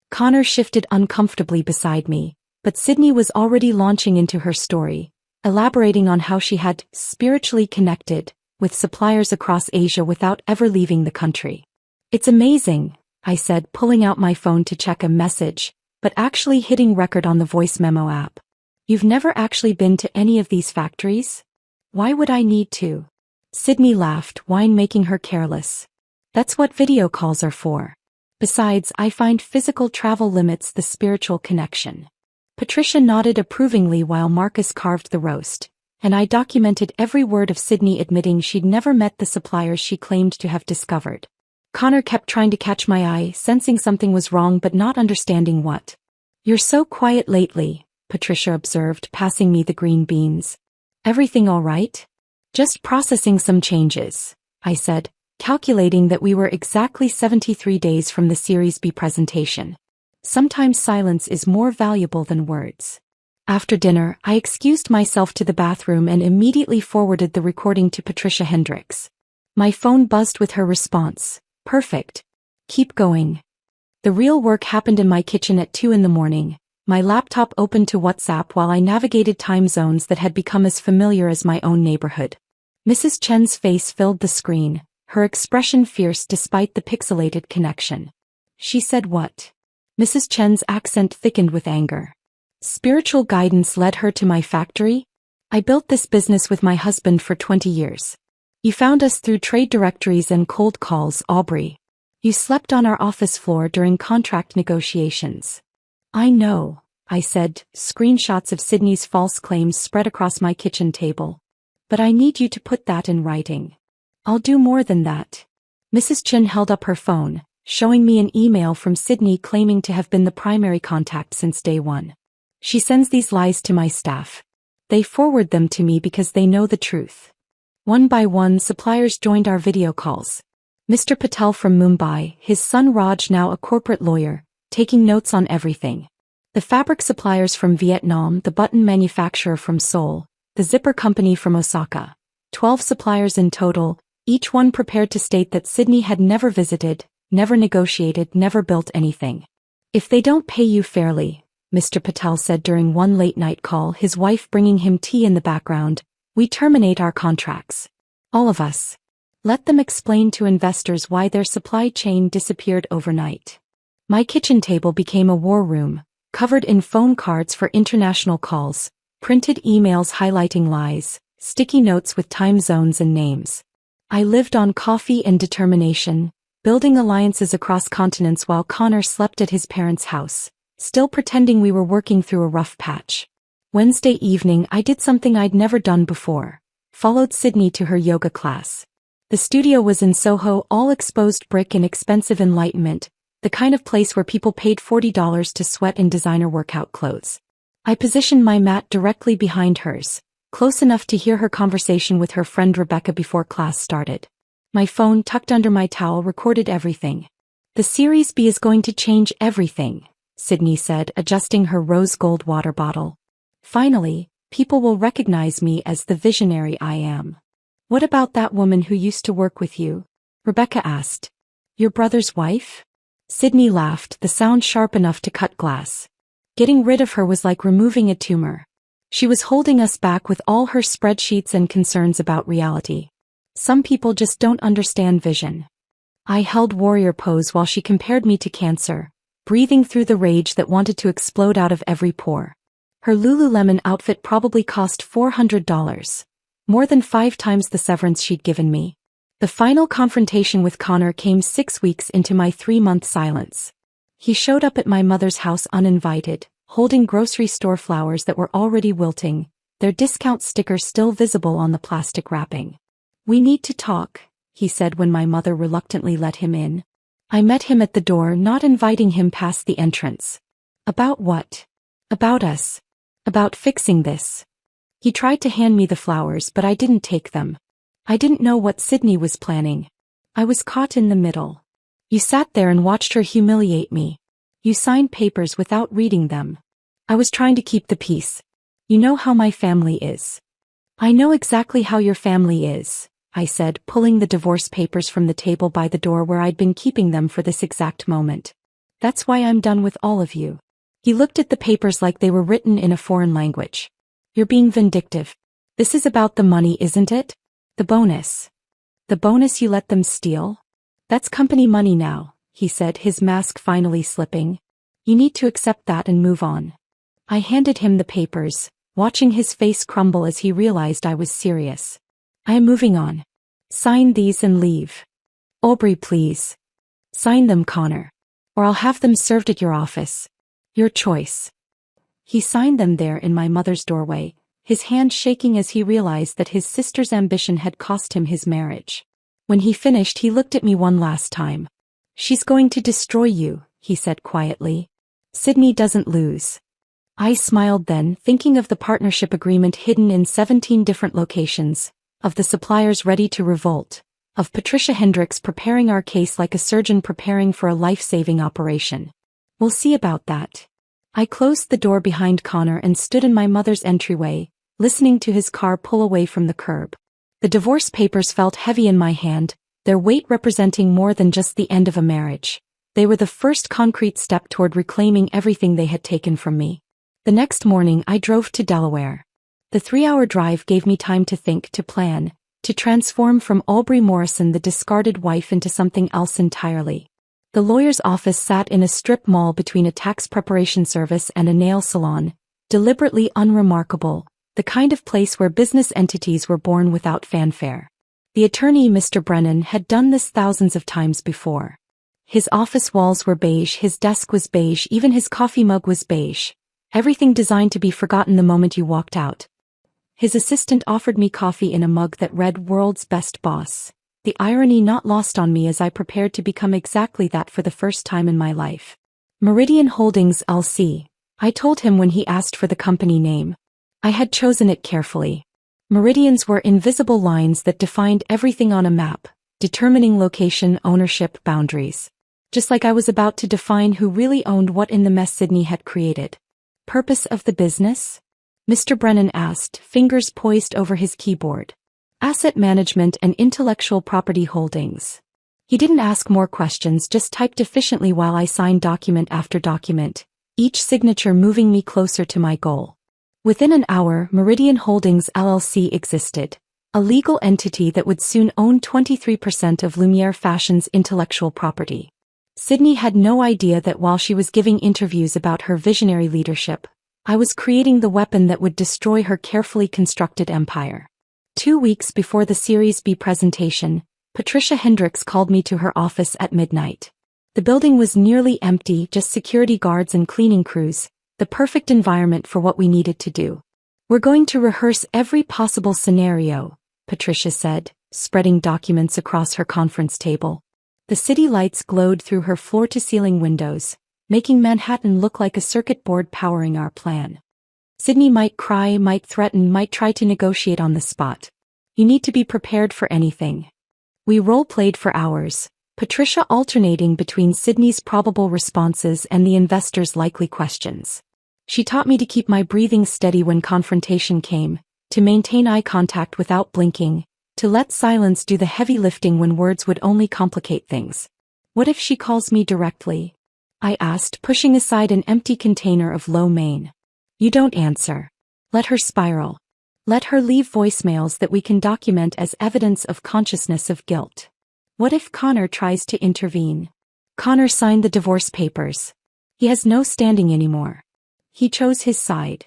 Connor shifted uncomfortably beside me, but Sydney was already launching into her story, elaborating on how she had spiritually connected with suppliers across Asia without ever leaving the country. It's amazing, I said, pulling out my phone to check a message, but actually hitting record on the voice memo app. You've never actually been to any of these factories? Why would I need to? Sydney laughed, wine making her careless. That's what video calls are for. Besides, I find physical travel limits the spiritual connection. Patricia nodded approvingly while Marcus carved the roast, And I documented every word of Sydney admitting she'd never met the suppliers she claimed to have discovered. Connor kept trying to catch my eye, sensing something was wrong but not understanding what. "You're so quiet lately," Patricia observed, passing me the green beans. "Everything all right?" "Just processing some changes," I said, calculating that we were exactly 73 days from the Series B presentation. Sometimes silence is more valuable than words. After dinner, I excused myself to the bathroom and immediately forwarded the recording to Patricia Hendricks. My phone buzzed with her response. "Perfect. Keep going." The real work happened in my kitchen at 2 in the morning. My laptop opened to WhatsApp while I navigated time zones that had become as familiar as my own neighborhood. Mrs. Chen's face filled the screen, her expression fierce despite the pixelated connection. "She said what?" Mrs. Chen's accent thickened with anger. "Spiritual guidance led her to my factory? I built this business with my husband for 20 years. You found us through trade directories and cold calls, Aubrey. You slept on our office floor during contract negotiations." "I know," I said, screenshots of Sydney's false claims spread across my kitchen table. "But I need you to put that in writing." "I'll do more than that." Mrs. Chen held up her phone, showing me an email from Sydney claiming to have been the primary contact since day one. "She sends these lies to my staff. They forward them to me because they know the truth." One by one, suppliers joined our video calls. Mr. Patel from Mumbai, his son Raj, now a corporate lawyer, taking notes on everything. The fabric suppliers from Vietnam, the button manufacturer from Seoul, the zipper company from Osaka. 12 suppliers in total, each one prepared to state that Sydney had never visited, never negotiated, never built anything. "If they don't pay you fairly," Mr. Patel said during one late-night call, his wife bringing him tea in the background, "we terminate our contracts. All of us. Let them explain to investors why their supply chain disappeared overnight." My kitchen table became a war room, covered in phone cards for international calls, printed emails highlighting lies, sticky notes with time zones and names. I lived on coffee and determination, building alliances across continents while Connor slept at his parents' house, still pretending we were working through a rough patch. Wednesday evening, I did something I'd never done before. Followed Sydney to her yoga class. The studio was in Soho, all exposed brick and expensive enlightenment, the kind of place where people paid $40 to sweat in designer workout clothes. I positioned my mat directly behind hers, close enough to hear her conversation with her friend Rebecca before class started. My phone, tucked under my towel, recorded everything. "The Series B is going to change everything," Sydney said, adjusting her rose gold water bottle. "Finally, people will recognize me as the visionary I am." "What about that woman who used to work with you?" Rebecca asked. "Your brother's wife?" Sydney laughed, the sound sharp enough to cut glass. "Getting rid of her was like removing a tumor. She was holding us back with all her spreadsheets and concerns about reality. Some people just don't understand vision." I held warrior pose while she compared me to cancer, breathing through the rage that wanted to explode out of every pore. Her Lululemon outfit probably cost $400, more than 5 times the severance she'd given me. The final confrontation with Connor came 6 weeks into my 3-month silence. He showed up at my mother's house uninvited, holding grocery store flowers that were already wilting, their discount sticker still visible on the plastic wrapping. "We need to talk," he said when my mother reluctantly let him in. I met him at the door, not inviting him past the entrance. "About what?" "About us. About fixing this." He tried to hand me the flowers, but I didn't take them. I didn't know what Sydney was planning. I was caught in the middle. "You sat there and watched her humiliate me. You signed papers without reading them." "I was trying to keep the peace. You know how my family is." "I know exactly how your family is," I said, pulling the divorce papers from the table by the door where I'd been keeping them for this exact moment. "That's why I'm done with all of you." He looked at the papers like they were written in a foreign language. "You're being vindictive. This is about the money, isn't it? The bonus. The bonus you let them steal? That's company money now," he said, his mask finally slipping. "You need to accept that and move on." I handed him the papers, watching his face crumble as he realized I was serious. "I am moving on. Sign these and leave." "Aubrey, please." "Sign them, Connor. Or I'll have them served at your office. Your choice." He signed them there in my mother's doorway, his hand shaking as he realized that his sister's ambition had cost him his marriage. When he finished, he looked at me one last time. "She's going to destroy you," he said quietly. "Sydney doesn't lose." I smiled then, thinking of the partnership agreement hidden in 17 different locations, of the suppliers ready to revolt, of Patricia Hendricks preparing our case like a surgeon preparing for a life-saving operation. "We'll see about that." I closed the door behind Connor and stood in my mother's entryway, listening to his car pull away from the curb. The divorce papers felt heavy in my hand, their weight representing more than just the end of a marriage. They were the first concrete step toward reclaiming everything they had taken from me. The next morning I drove to Delaware. The 3-hour drive gave me time to think, to plan, to transform from Aubrey Morrison the discarded wife into something else entirely. The lawyer's office sat in a strip mall between a tax preparation service and a nail salon, deliberately unremarkable, the kind of place where business entities were born without fanfare. The attorney, Mr. Brennan, had done this thousands of times before. His office walls were beige, his desk was beige, even his coffee mug was beige. Everything designed to be forgotten the moment you walked out. His assistant offered me coffee in a mug that read "World's Best Boss." The irony not lost on me as I prepared to become exactly that for the first time in my life. Meridian Holdings LC. I told him when he asked for the company name. I had chosen it carefully. Meridians were invisible lines that defined everything on a map, determining location, ownership, boundaries. Just like I was about to define who really owned what in the mess Sydney had created. "Purpose of the business?" Mr. Brennan asked, fingers poised over his keyboard. "Asset management and intellectual property holdings." He didn't ask more questions, just typed efficiently while I signed document after document, each signature moving me closer to my goal. Within an hour, Meridian Holdings LLC existed, a legal entity that would soon own 23% of Lumiere Fashion's intellectual property. Sydney had no idea that while she was giving interviews about her visionary leadership, I was creating the weapon that would destroy her carefully constructed empire. 2 weeks before the Series B presentation, Patricia Hendricks called me to her office at midnight. The building was nearly empty, just security guards and cleaning crews, the perfect environment for what we needed to do. "We're going to rehearse every possible scenario," Patricia said, spreading documents across her conference table. The city lights glowed through her floor-to-ceiling windows, making Manhattan look like a circuit board powering our plan. Sydney might cry, might threaten, might try to negotiate on the spot. You need to be prepared for anything. We role-played for hours, Patricia alternating between Sydney's probable responses and the investor's likely questions. She taught me to keep my breathing steady when confrontation came, to maintain eye contact without blinking, to let silence do the heavy lifting when words would only complicate things. "What if she calls me directly?" I asked, pushing aside an empty container of lo mein. "You don't answer. Let her spiral. Let her leave voicemails that we can document as evidence of consciousness of guilt." "What if Connor tries to intervene?" "Connor signed the divorce papers. He has no standing anymore. He chose his side."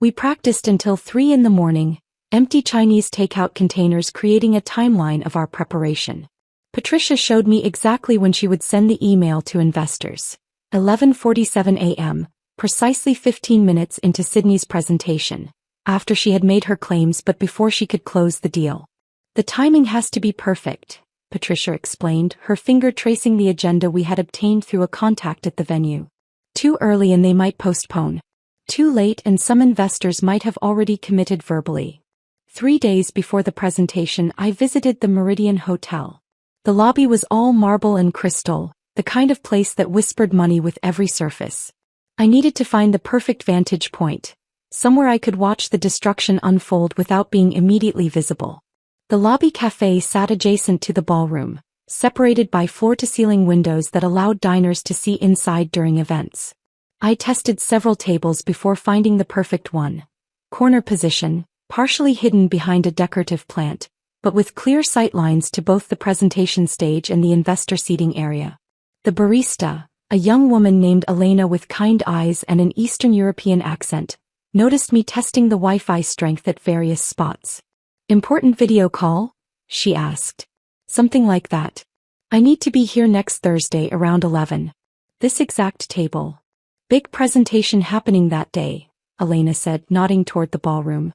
We practiced until 3 in the morning, empty Chinese takeout containers creating a timeline of our preparation. Patricia showed me exactly when she would send the email to investors. 11:47 a.m., precisely 15 minutes into Sydney's presentation, after she had made her claims but before she could close the deal. "The timing has to be perfect," Patricia explained, her finger tracing the agenda we had obtained through a contact at the venue. "Too early and they might postpone. Too late and some investors might have already committed verbally." 3 days before the presentation, I visited the Meridian Hotel. The lobby was all marble and crystal, the kind of place that whispered money with every surface. I needed to find the perfect vantage point, somewhere I could watch the destruction unfold without being immediately visible. The lobby cafe sat adjacent to the ballroom, separated by floor-to-ceiling windows that allowed diners to see inside during events. I tested several tables before finding the perfect one. Corner position, partially hidden behind a decorative plant, but with clear sightlines to both the presentation stage and the investor seating area. The barista, a young woman named Elena with kind eyes and an Eastern European accent, noticed me testing the Wi-Fi strength at various spots. "Important video call?" she asked. "Something like that. I need to be here next Thursday around 11. This exact table. Big presentation happening that day," Elena said, nodding toward the ballroom.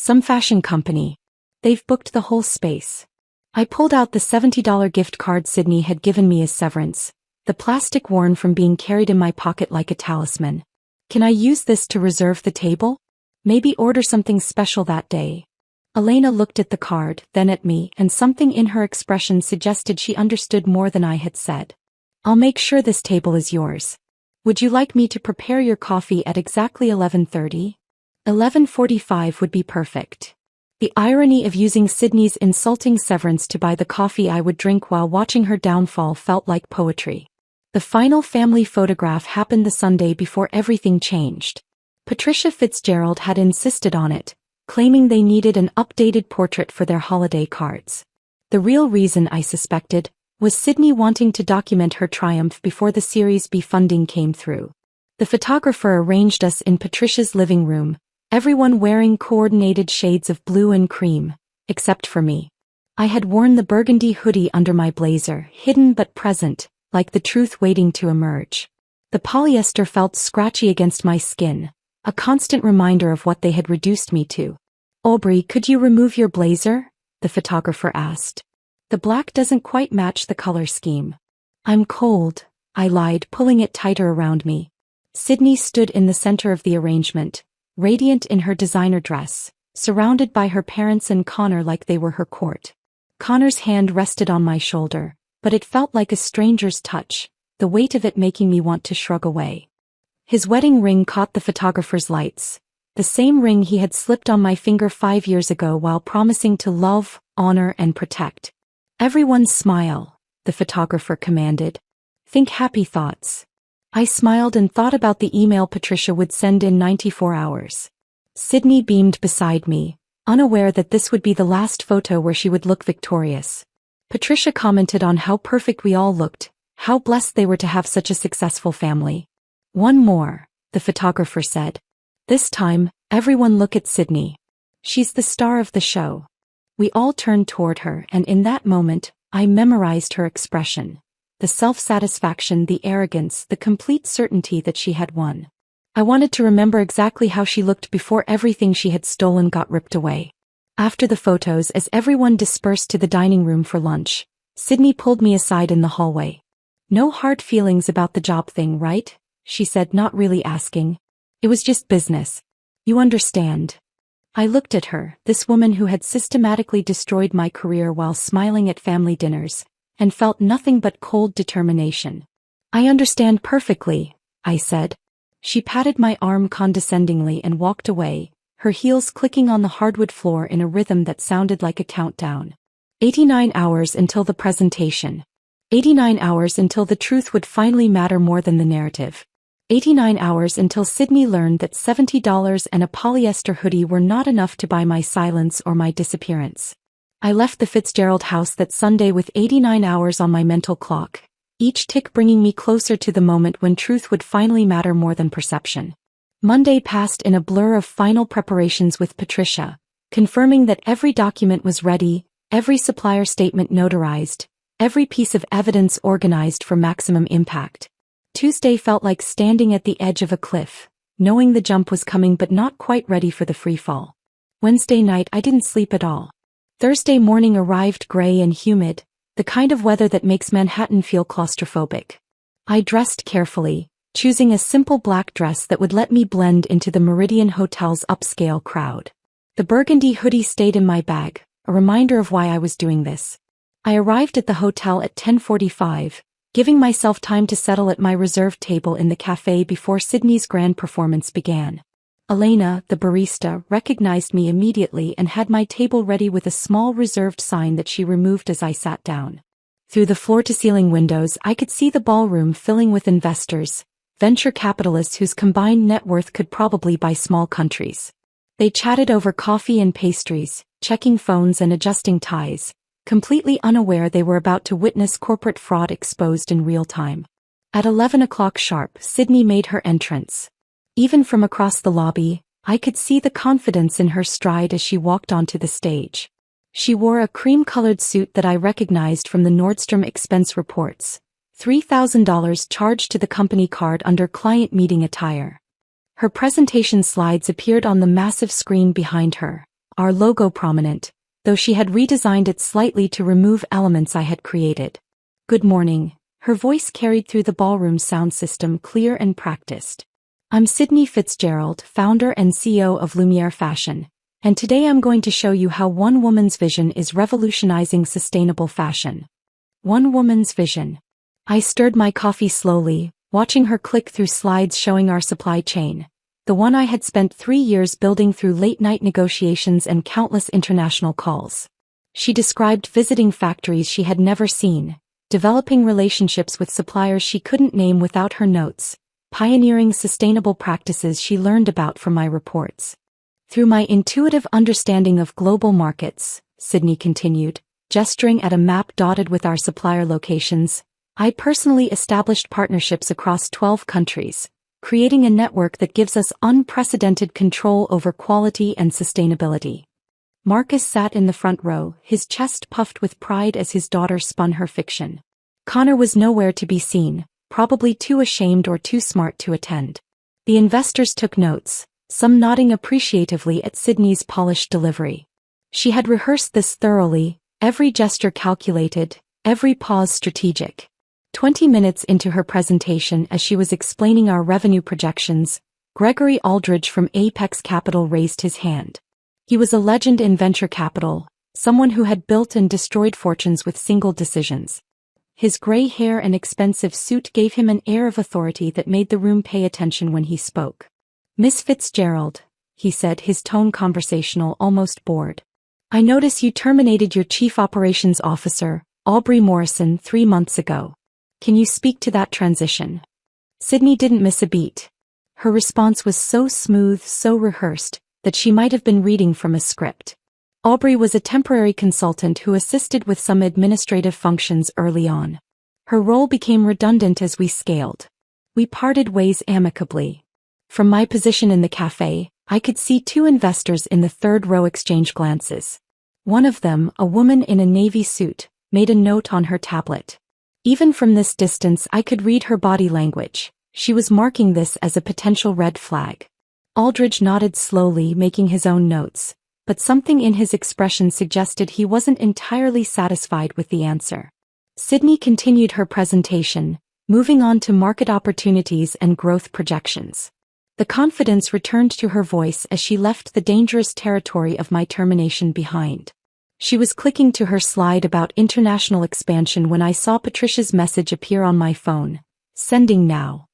Some fashion company. They've booked the whole space. I pulled out the $70 gift card Sydney had given me as severance, the plastic worn from being carried in my pocket like a talisman. Can I use this to reserve the table? Maybe order something special that day. Elena looked at the card, then at me, and something in her expression suggested she understood more than I had said. I'll make sure this table is yours. Would you like me to prepare your coffee at exactly 11:30? 11:45 would be perfect. The irony of using Sydney's insulting severance to buy the coffee I would drink while watching her downfall felt like poetry. The final family photograph happened the Sunday before everything changed. Patricia Fitzgerald had insisted on it, claiming they needed an updated portrait for their holiday cards. The real reason, I suspected, was Sydney wanting to document her triumph before the Series B funding came through. The photographer arranged us in Patricia's living room, everyone wearing coordinated shades of blue and cream, except for me. I had worn the burgundy hoodie under my blazer, hidden but present, like the truth waiting to emerge. The polyester felt scratchy against my skin, a constant reminder of what they had reduced me to. Aubrey, could you remove your blazer? The photographer asked. The black doesn't quite match the color scheme. I'm cold, I lied, pulling it tighter around me. Sydney stood in the center of the arrangement, radiant in her designer dress, surrounded by her parents and Connor like they were her court. Connor's hand rested on my shoulder, but it felt like a stranger's touch, the weight of it making me want to shrug away. His wedding ring caught the photographer's lights, the same ring he had slipped on my finger 5 years ago while promising to love, honor, and protect. Everyone smile, the photographer commanded. Think happy thoughts. I smiled and thought about the email Patricia would send in 94 hours. Sydney beamed beside me, unaware that this would be the last photo where she would look victorious. Patricia commented on how perfect we all looked, how blessed they were to have such a successful family. One more, the photographer said. This time, everyone look at Sydney. She's the star of the show. We all turned toward her, and in that moment, I memorized her expression. The self-satisfaction, the arrogance, the complete certainty that she had won. I wanted to remember exactly how she looked before everything she had stolen got ripped away. After the photos, as everyone dispersed to the dining room for lunch, Sydney pulled me aside in the hallway. No hard feelings about the job thing, right? She said, not really asking. It was just business. You understand. I looked at her, this woman who had systematically destroyed my career while smiling at family dinners, and felt nothing but cold determination. I understand perfectly, I said. She patted my arm condescendingly and walked away, her heels clicking on the hardwood floor in a rhythm that sounded like a countdown. 89 hours until the presentation. 89 hours until the truth would finally matter more than the narrative. 89 hours until Sydney learned that $70 and a polyester hoodie were not enough to buy my silence or my disappearance. I left the Fitzgerald house that Sunday with 89 hours on my mental clock, each tick bringing me closer to the moment when truth would finally matter more than perception. Monday passed in a blur of final preparations with Patricia, confirming that every document was ready, every supplier statement notarized, every piece of evidence organized for maximum impact. Tuesday felt like standing at the edge of a cliff, knowing the jump was coming but not quite ready for the free fall. Wednesday night I didn't sleep at all. Thursday morning arrived gray and humid, the kind of weather that makes Manhattan feel claustrophobic. I dressed carefully, choosing a simple black dress that would let me blend into the Meridian Hotel's upscale crowd. The burgundy hoodie stayed in my bag, a reminder of why I was doing this. I arrived at the hotel at 10:45, giving myself time to settle at my reserved table in the cafe before Sydney's grand performance began. Elena, the barista, recognized me immediately and had my table ready with a small reserved sign that she removed as I sat down. Through the floor-to-ceiling windows, I could see the ballroom filling with investors, venture capitalists whose combined net worth could probably buy small countries. They chatted over coffee and pastries, checking phones and adjusting ties, completely unaware they were about to witness corporate fraud exposed in real time. At 11 o'clock sharp, Sydney made her entrance. Even from across the lobby, I could see the confidence in her stride as she walked onto the stage. She wore a cream-colored suit that I recognized from the Nordstrom expense reports, $3,000 charged to the company card under client meeting attire. Her presentation slides appeared on the massive screen behind her, our logo prominent, though she had redesigned it slightly to remove elements I had created. Good morning. Her voice carried through the ballroom's sound system, clear and practiced. I'm Sydney Fitzgerald, founder and CEO of Lumiere Fashion, and today I'm going to show you how one woman's vision is revolutionizing sustainable fashion. One woman's vision. I stirred my coffee slowly, watching her click through slides showing our supply chain, the one I had spent 3 years building through late-night negotiations and countless international calls. She described visiting factories she had never seen, developing relationships with suppliers she couldn't name without her notes, pioneering sustainable practices she learned about from my reports. Through my intuitive understanding of global markets, Sydney continued, gesturing at a map dotted with our supplier locations, I personally established partnerships across 12 countries, creating a network that gives us unprecedented control over quality and sustainability. Marcus sat in the front row, his chest puffed with pride as his daughter spun her fiction. Connor was nowhere to be seen, probably too ashamed or too smart to attend. The investors took notes, some nodding appreciatively at Sydney's polished delivery. She had rehearsed this thoroughly, every gesture calculated, every pause strategic. 20 minutes into her presentation, as she was explaining our revenue projections, Gregory Aldridge from Apex Capital raised his hand. He was a legend in venture capital, someone who had built and destroyed fortunes with single decisions. His gray hair and expensive suit gave him an air of authority that made the room pay attention when he spoke. Miss Fitzgerald, he said, his tone conversational, almost bored. I notice you terminated your chief operations officer, Aubrey Morrison, 3 months ago. Can you speak to that transition? Sydney didn't miss a beat. Her response was so smooth, so rehearsed, that she might have been reading from a script. Aubrey was a temporary consultant who assisted with some administrative functions early on. Her role became redundant as we scaled. We parted ways amicably. From my position in the cafe, I could see 2 investors in the third row exchange glances. One of them, a woman in a navy suit, made a note on her tablet. Even from this distance I could read her body language. She was marking this as a potential red flag. Aldridge nodded slowly, making his own notes, but something in his expression suggested he wasn't entirely satisfied with the answer. Sydney continued her presentation, moving on to market opportunities and growth projections. The confidence returned to her voice as she left the dangerous territory of my termination behind. She was clicking to her slide about international expansion when I saw Patricia's message appear on my phone. Sending now.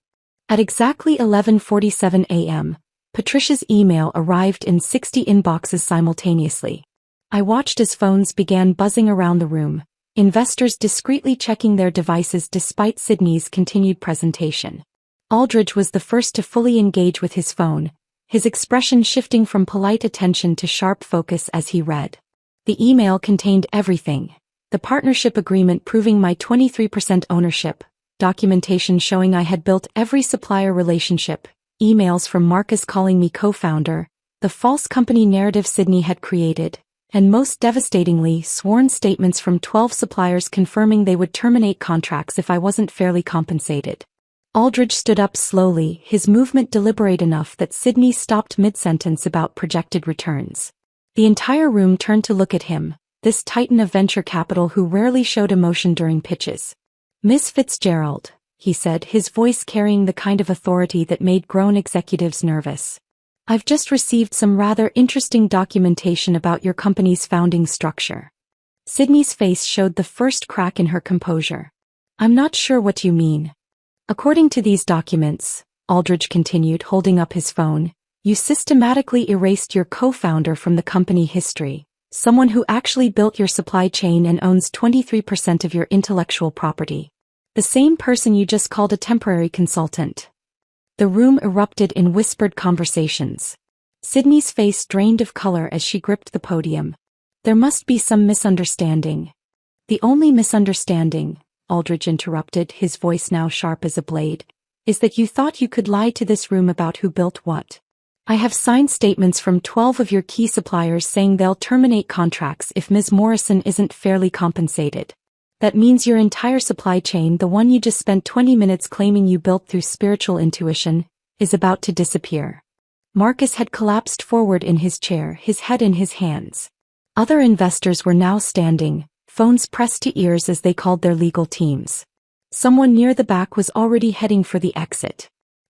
At exactly 11:47 a.m., Patricia's email arrived in 60 inboxes simultaneously. I watched as phones began buzzing around the room, investors discreetly checking their devices despite Sydney's continued presentation. Aldridge was the first to fully engage with his phone, his expression shifting from polite attention to sharp focus as he read. The email contained everything: the partnership agreement proving my 23% ownership, documentation showing I had built every supplier relationship, emails from Marcus calling me co-founder, the false company narrative Sydney had created, and most devastatingly, sworn statements from 12 suppliers confirming they would terminate contracts if I wasn't fairly compensated. Aldridge stood up slowly, his movement deliberate enough that Sydney stopped mid-sentence about projected returns. The entire room turned to look at him, this titan of venture capital who rarely showed emotion during pitches. Miss Fitzgerald, he said, his voice carrying the kind of authority that made grown executives nervous. I've just received some rather interesting documentation about your company's founding structure. Sydney's face showed the first crack in her composure. I'm not sure what you mean. According to these documents, Aldridge continued, holding up his phone, you systematically erased your co-founder from the company history, someone who actually built your supply chain and owns 23% of your intellectual property. The same person you just called a temporary consultant. The room erupted in whispered conversations. Sydney's face drained of color as she gripped the podium. There must be some misunderstanding. The only misunderstanding, Aldridge interrupted, his voice now sharp as a blade, is that you thought you could lie to this room about who built what. I have signed statements from 12 of your key suppliers saying they'll terminate contracts if Ms. Morrison isn't fairly compensated. That means your entire supply chain, the one you just spent 20 minutes claiming you built through spiritual intuition, is about to disappear. Marcus had collapsed forward in his chair, his head in his hands. Other investors were now standing, phones pressed to ears as they called their legal teams. Someone near the back was already heading for the exit.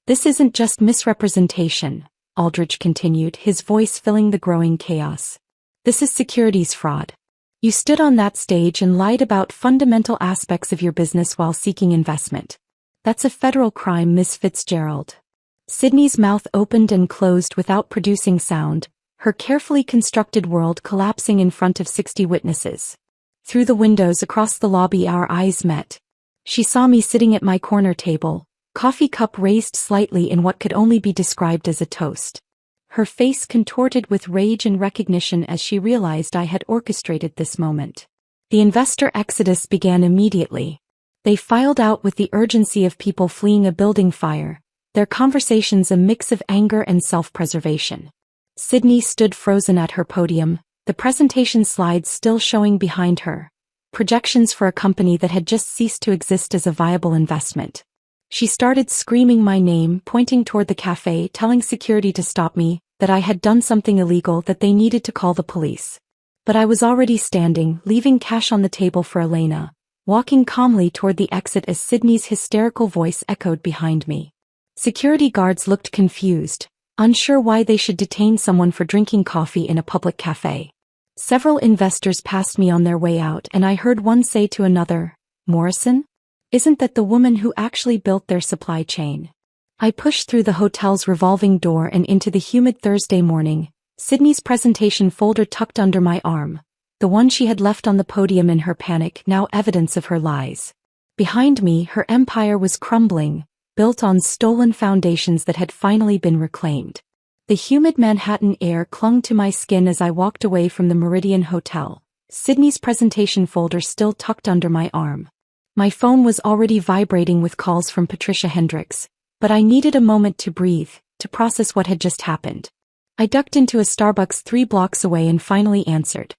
"This isn't just misrepresentation," Aldridge continued, his voice filling the growing chaos. "This is securities fraud. You stood on that stage and lied about fundamental aspects of your business while seeking investment. That's a federal crime, Miss Fitzgerald." Sydney's mouth opened and closed without producing sound, her carefully constructed world collapsing in front of 60 witnesses. Through the windows across the lobby our eyes met. She saw me sitting at my corner table, coffee cup raised slightly in what could only be described as a toast. Her face contorted with rage and recognition as she realized I had orchestrated this moment. The investor exodus began immediately. They filed out with the urgency of people fleeing a building fire, their conversations a mix of anger and self-preservation. Sydney stood frozen at her podium, the presentation slides still showing behind her, projections for a company that had just ceased to exist as a viable investment. She started screaming my name, pointing toward the cafe, telling security to stop me, that I had done something illegal, that they needed to call the police. But I was already standing, leaving cash on the table for Elena, walking calmly toward the exit as Sydney's hysterical voice echoed behind me. Security guards looked confused, unsure why they should detain someone for drinking coffee in a public cafe. Several investors passed me on their way out and I heard one say to another, "Morrison? Isn't that the woman who actually built their supply chain?" I pushed through the hotel's revolving door and into the humid Thursday morning, Sydney's presentation folder tucked under my arm, the one she had left on the podium in her panic, now evidence of her lies. Behind me, her empire was crumbling, built on stolen foundations that had finally been reclaimed. The humid Manhattan air clung to my skin as I walked away from the Meridian Hotel, Sydney's presentation folder still tucked under my arm. My phone was already vibrating with calls from Patricia Hendricks, but I needed a moment to breathe, to process what had just happened. I ducked into a Starbucks 3 blocks away and finally answered.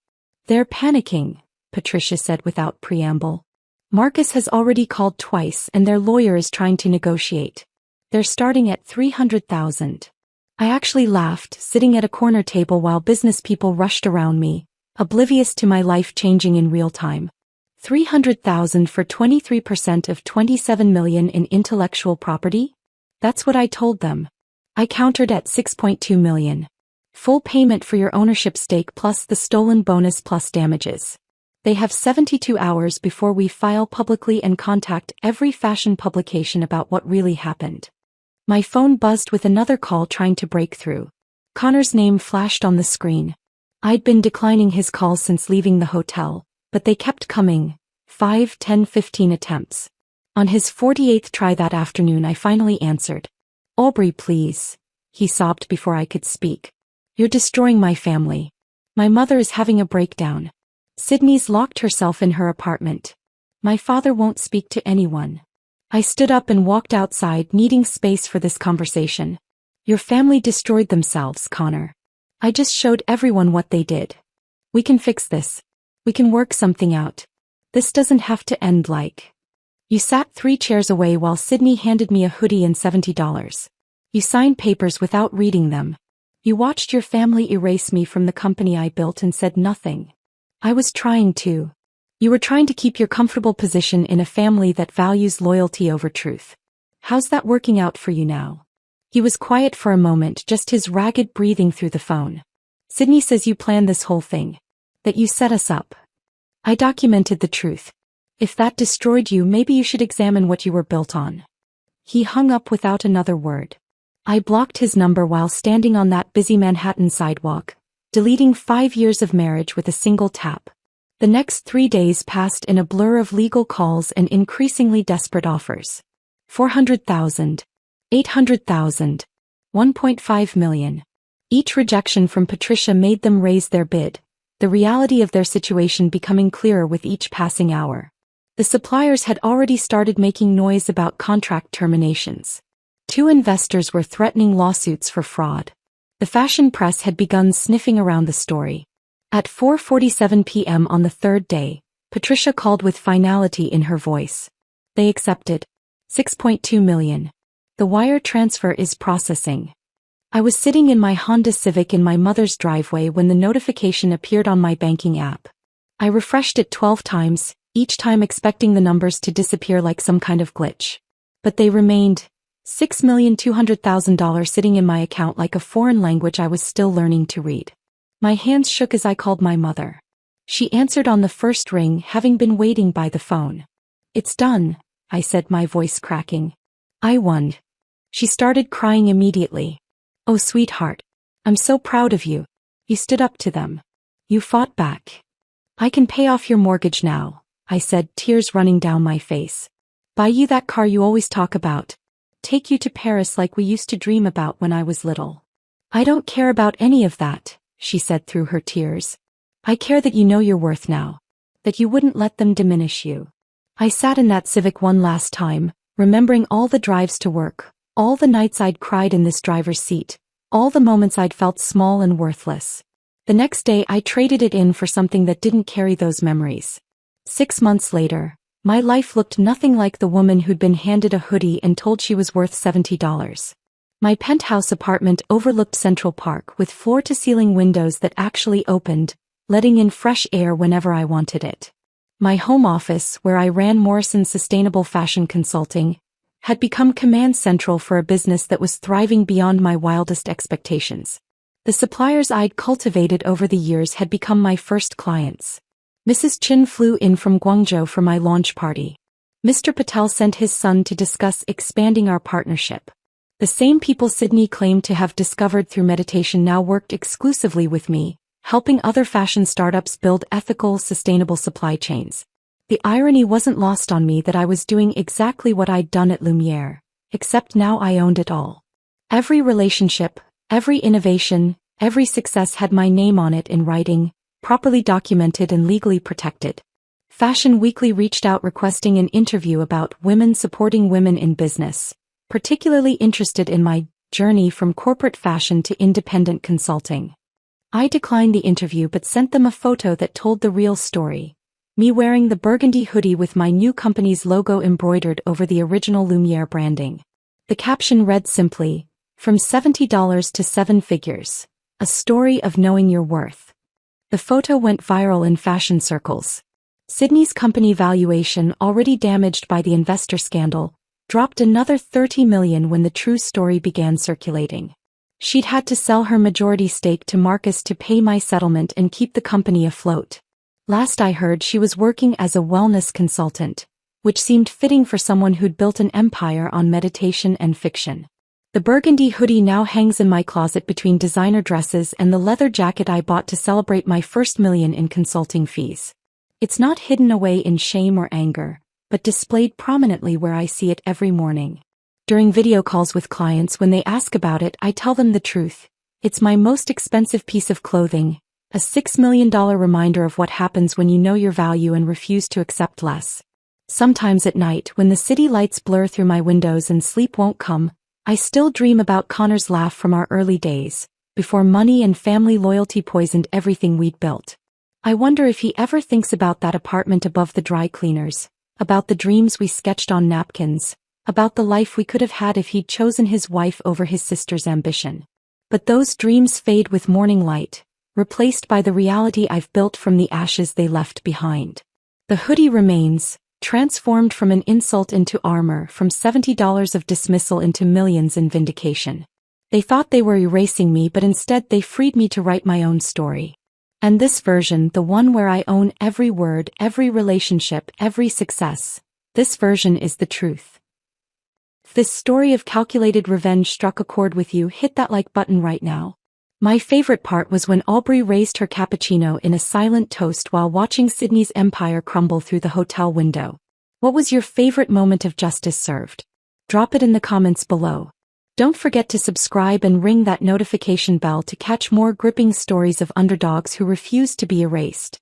"They're panicking," Patricia said without preamble. "Marcus has already called twice and their lawyer is trying to negotiate. They're starting at $300,000. I actually laughed, sitting at a corner table while business people rushed around me, oblivious to my life changing in real time. $300,000 for 23% of $27 million in intellectual property? That's what I told them. I countered at $6.2 million. Full payment for your ownership stake plus the stolen bonus plus damages. They have 72 hours before we file publicly and contact every fashion publication about what really happened." My phone buzzed with another call trying to break through. Connor's name flashed on the screen. I'd been declining his calls since leaving the hotel, but they kept coming, 5, 10, 15 attempts. On his 48th try that afternoon I finally answered. "Aubrey, please," he sobbed before I could speak. "You're destroying my family. My mother is having a breakdown. Sydney's locked herself in her apartment. My father won't speak to anyone." I stood up and walked outside, needing space for this conversation. "Your family destroyed themselves, Connor. I just showed everyone what they did. We can fix this. We can work something out. This doesn't have to end like..." You sat 3 chairs away while Sydney handed me a hoodie and $70. You signed papers without reading them. You watched your family erase me from the company I built and said nothing. I was trying to. You were trying to keep your comfortable position in a family that values loyalty over truth. How's that working out for you now? He was quiet for a moment, just his ragged breathing through the phone. "Sydney says you planned this whole thing. That you set us up. I documented the truth. If that destroyed you, maybe you should examine what you were built on." He hung up without another word. I blocked his number while standing on that busy Manhattan sidewalk, deleting 5 years of marriage with a single tap. The next 3 days passed in a blur of legal calls and increasingly desperate offers. 400,000, 800,000, 1.5 million. Each rejection from Patricia made them raise their bid, the reality of their situation becoming clearer with each passing hour. The suppliers had already started making noise about contract terminations. 2 investors were threatening lawsuits for fraud. The fashion press had begun sniffing around the story. At 4:47 p.m. on the 3rd day, Patricia called with finality in her voice. "They accepted. $6.2 million. The wire transfer is processing." I was sitting in my Honda Civic in my mother's driveway when the notification appeared on my banking app. I refreshed it 12 times, each time expecting the numbers to disappear like some kind of glitch. But they remained. $6,200,000 sitting in my account like a foreign language I was still learning to read. My hands shook as I called my mother. She answered on the first ring, having been waiting by the phone. "It's done," I said, my voice cracking. "I won." She started crying immediately. "Oh, sweetheart. I'm so proud of you. You stood up to them. You fought back. I can pay off your mortgage now," I said, tears running down my face. "Buy you that car you always talk about. Take you to Paris like we used to dream about when I was little." "I don't care about any of that," she said through her tears. "I care that you know your worth now. That you wouldn't let them diminish you." I sat in that Civic one last time, remembering all the drives to work, all the nights I'd cried in this driver's seat, all the moments I'd felt small and worthless. The next day I traded it in for something that didn't carry those memories. 6 months later, my life looked nothing like the woman who'd been handed a hoodie and told she was worth $70. My penthouse apartment overlooked Central Park with floor-to-ceiling windows that actually opened, letting in fresh air whenever I wanted it. My home office, where I ran Morrison's sustainable fashion consulting, had become command central for a business that was thriving beyond my wildest expectations. The suppliers I'd cultivated over the years had become my first clients. Mrs. Chin flew in from Guangzhou for my launch party. Mr. Patel sent his son to discuss expanding our partnership. The same people Sydney claimed to have discovered through meditation now worked exclusively with me, helping other fashion startups build ethical, sustainable supply chains. The irony wasn't lost on me that I was doing exactly what I'd done at Lumiere, except now I owned it all. Every relationship, every innovation, every success had my name on it in writing, properly documented and legally protected. Fashion Weekly reached out requesting an interview about women supporting women in business, particularly interested in my journey from corporate fashion to independent consulting. I declined the interview but sent them a photo that told the real story. Me wearing the burgundy hoodie with my new company's logo embroidered over the original Lumiere branding. The caption read simply, "From $70 to 7 figures. A story of knowing your worth." The photo went viral in fashion circles. Sydney's company valuation, already damaged by the investor scandal, dropped another $30 million when the true story began circulating. She'd had to sell her majority stake to Marcus to pay my settlement and keep the company afloat. Last I heard, she was working as a wellness consultant, which seemed fitting for someone who'd built an empire on meditation and fiction. The burgundy hoodie now hangs in my closet between designer dresses and the leather jacket I bought to celebrate my first million in consulting fees. It's not hidden away in shame or anger, but displayed prominently where I see it every morning. During video calls with clients, when they ask about it, I tell them the truth. It's my most expensive piece of clothing, a $6 million reminder of what happens when you know your value and refuse to accept less. Sometimes at night, when the city lights blur through my windows and sleep won't come, I still dream about Connor's laugh from our early days, before money and family loyalty poisoned everything we'd built. I wonder if he ever thinks about that apartment above the dry cleaners, about the dreams we sketched on napkins, about the life we could have had if he'd chosen his wife over his sister's ambition. But those dreams fade with morning light, replaced by the reality I've built from the ashes they left behind. The hoodie remains, transformed from an insult into armor, from $70 of dismissal into millions in vindication. They thought they were erasing me, but instead they freed me to write my own story. And this version, the one where I own every word, every relationship, every success, this version is the truth. If this story of calculated revenge struck a chord with you, hit that like button right now. My favorite part was when Aubrey raised her cappuccino in a silent toast while watching Sydney's empire crumble through the hotel window. What was your favorite moment of justice served? Drop it in the comments below. Don't forget to subscribe and ring that notification bell to catch more gripping stories of underdogs who refuse to be erased.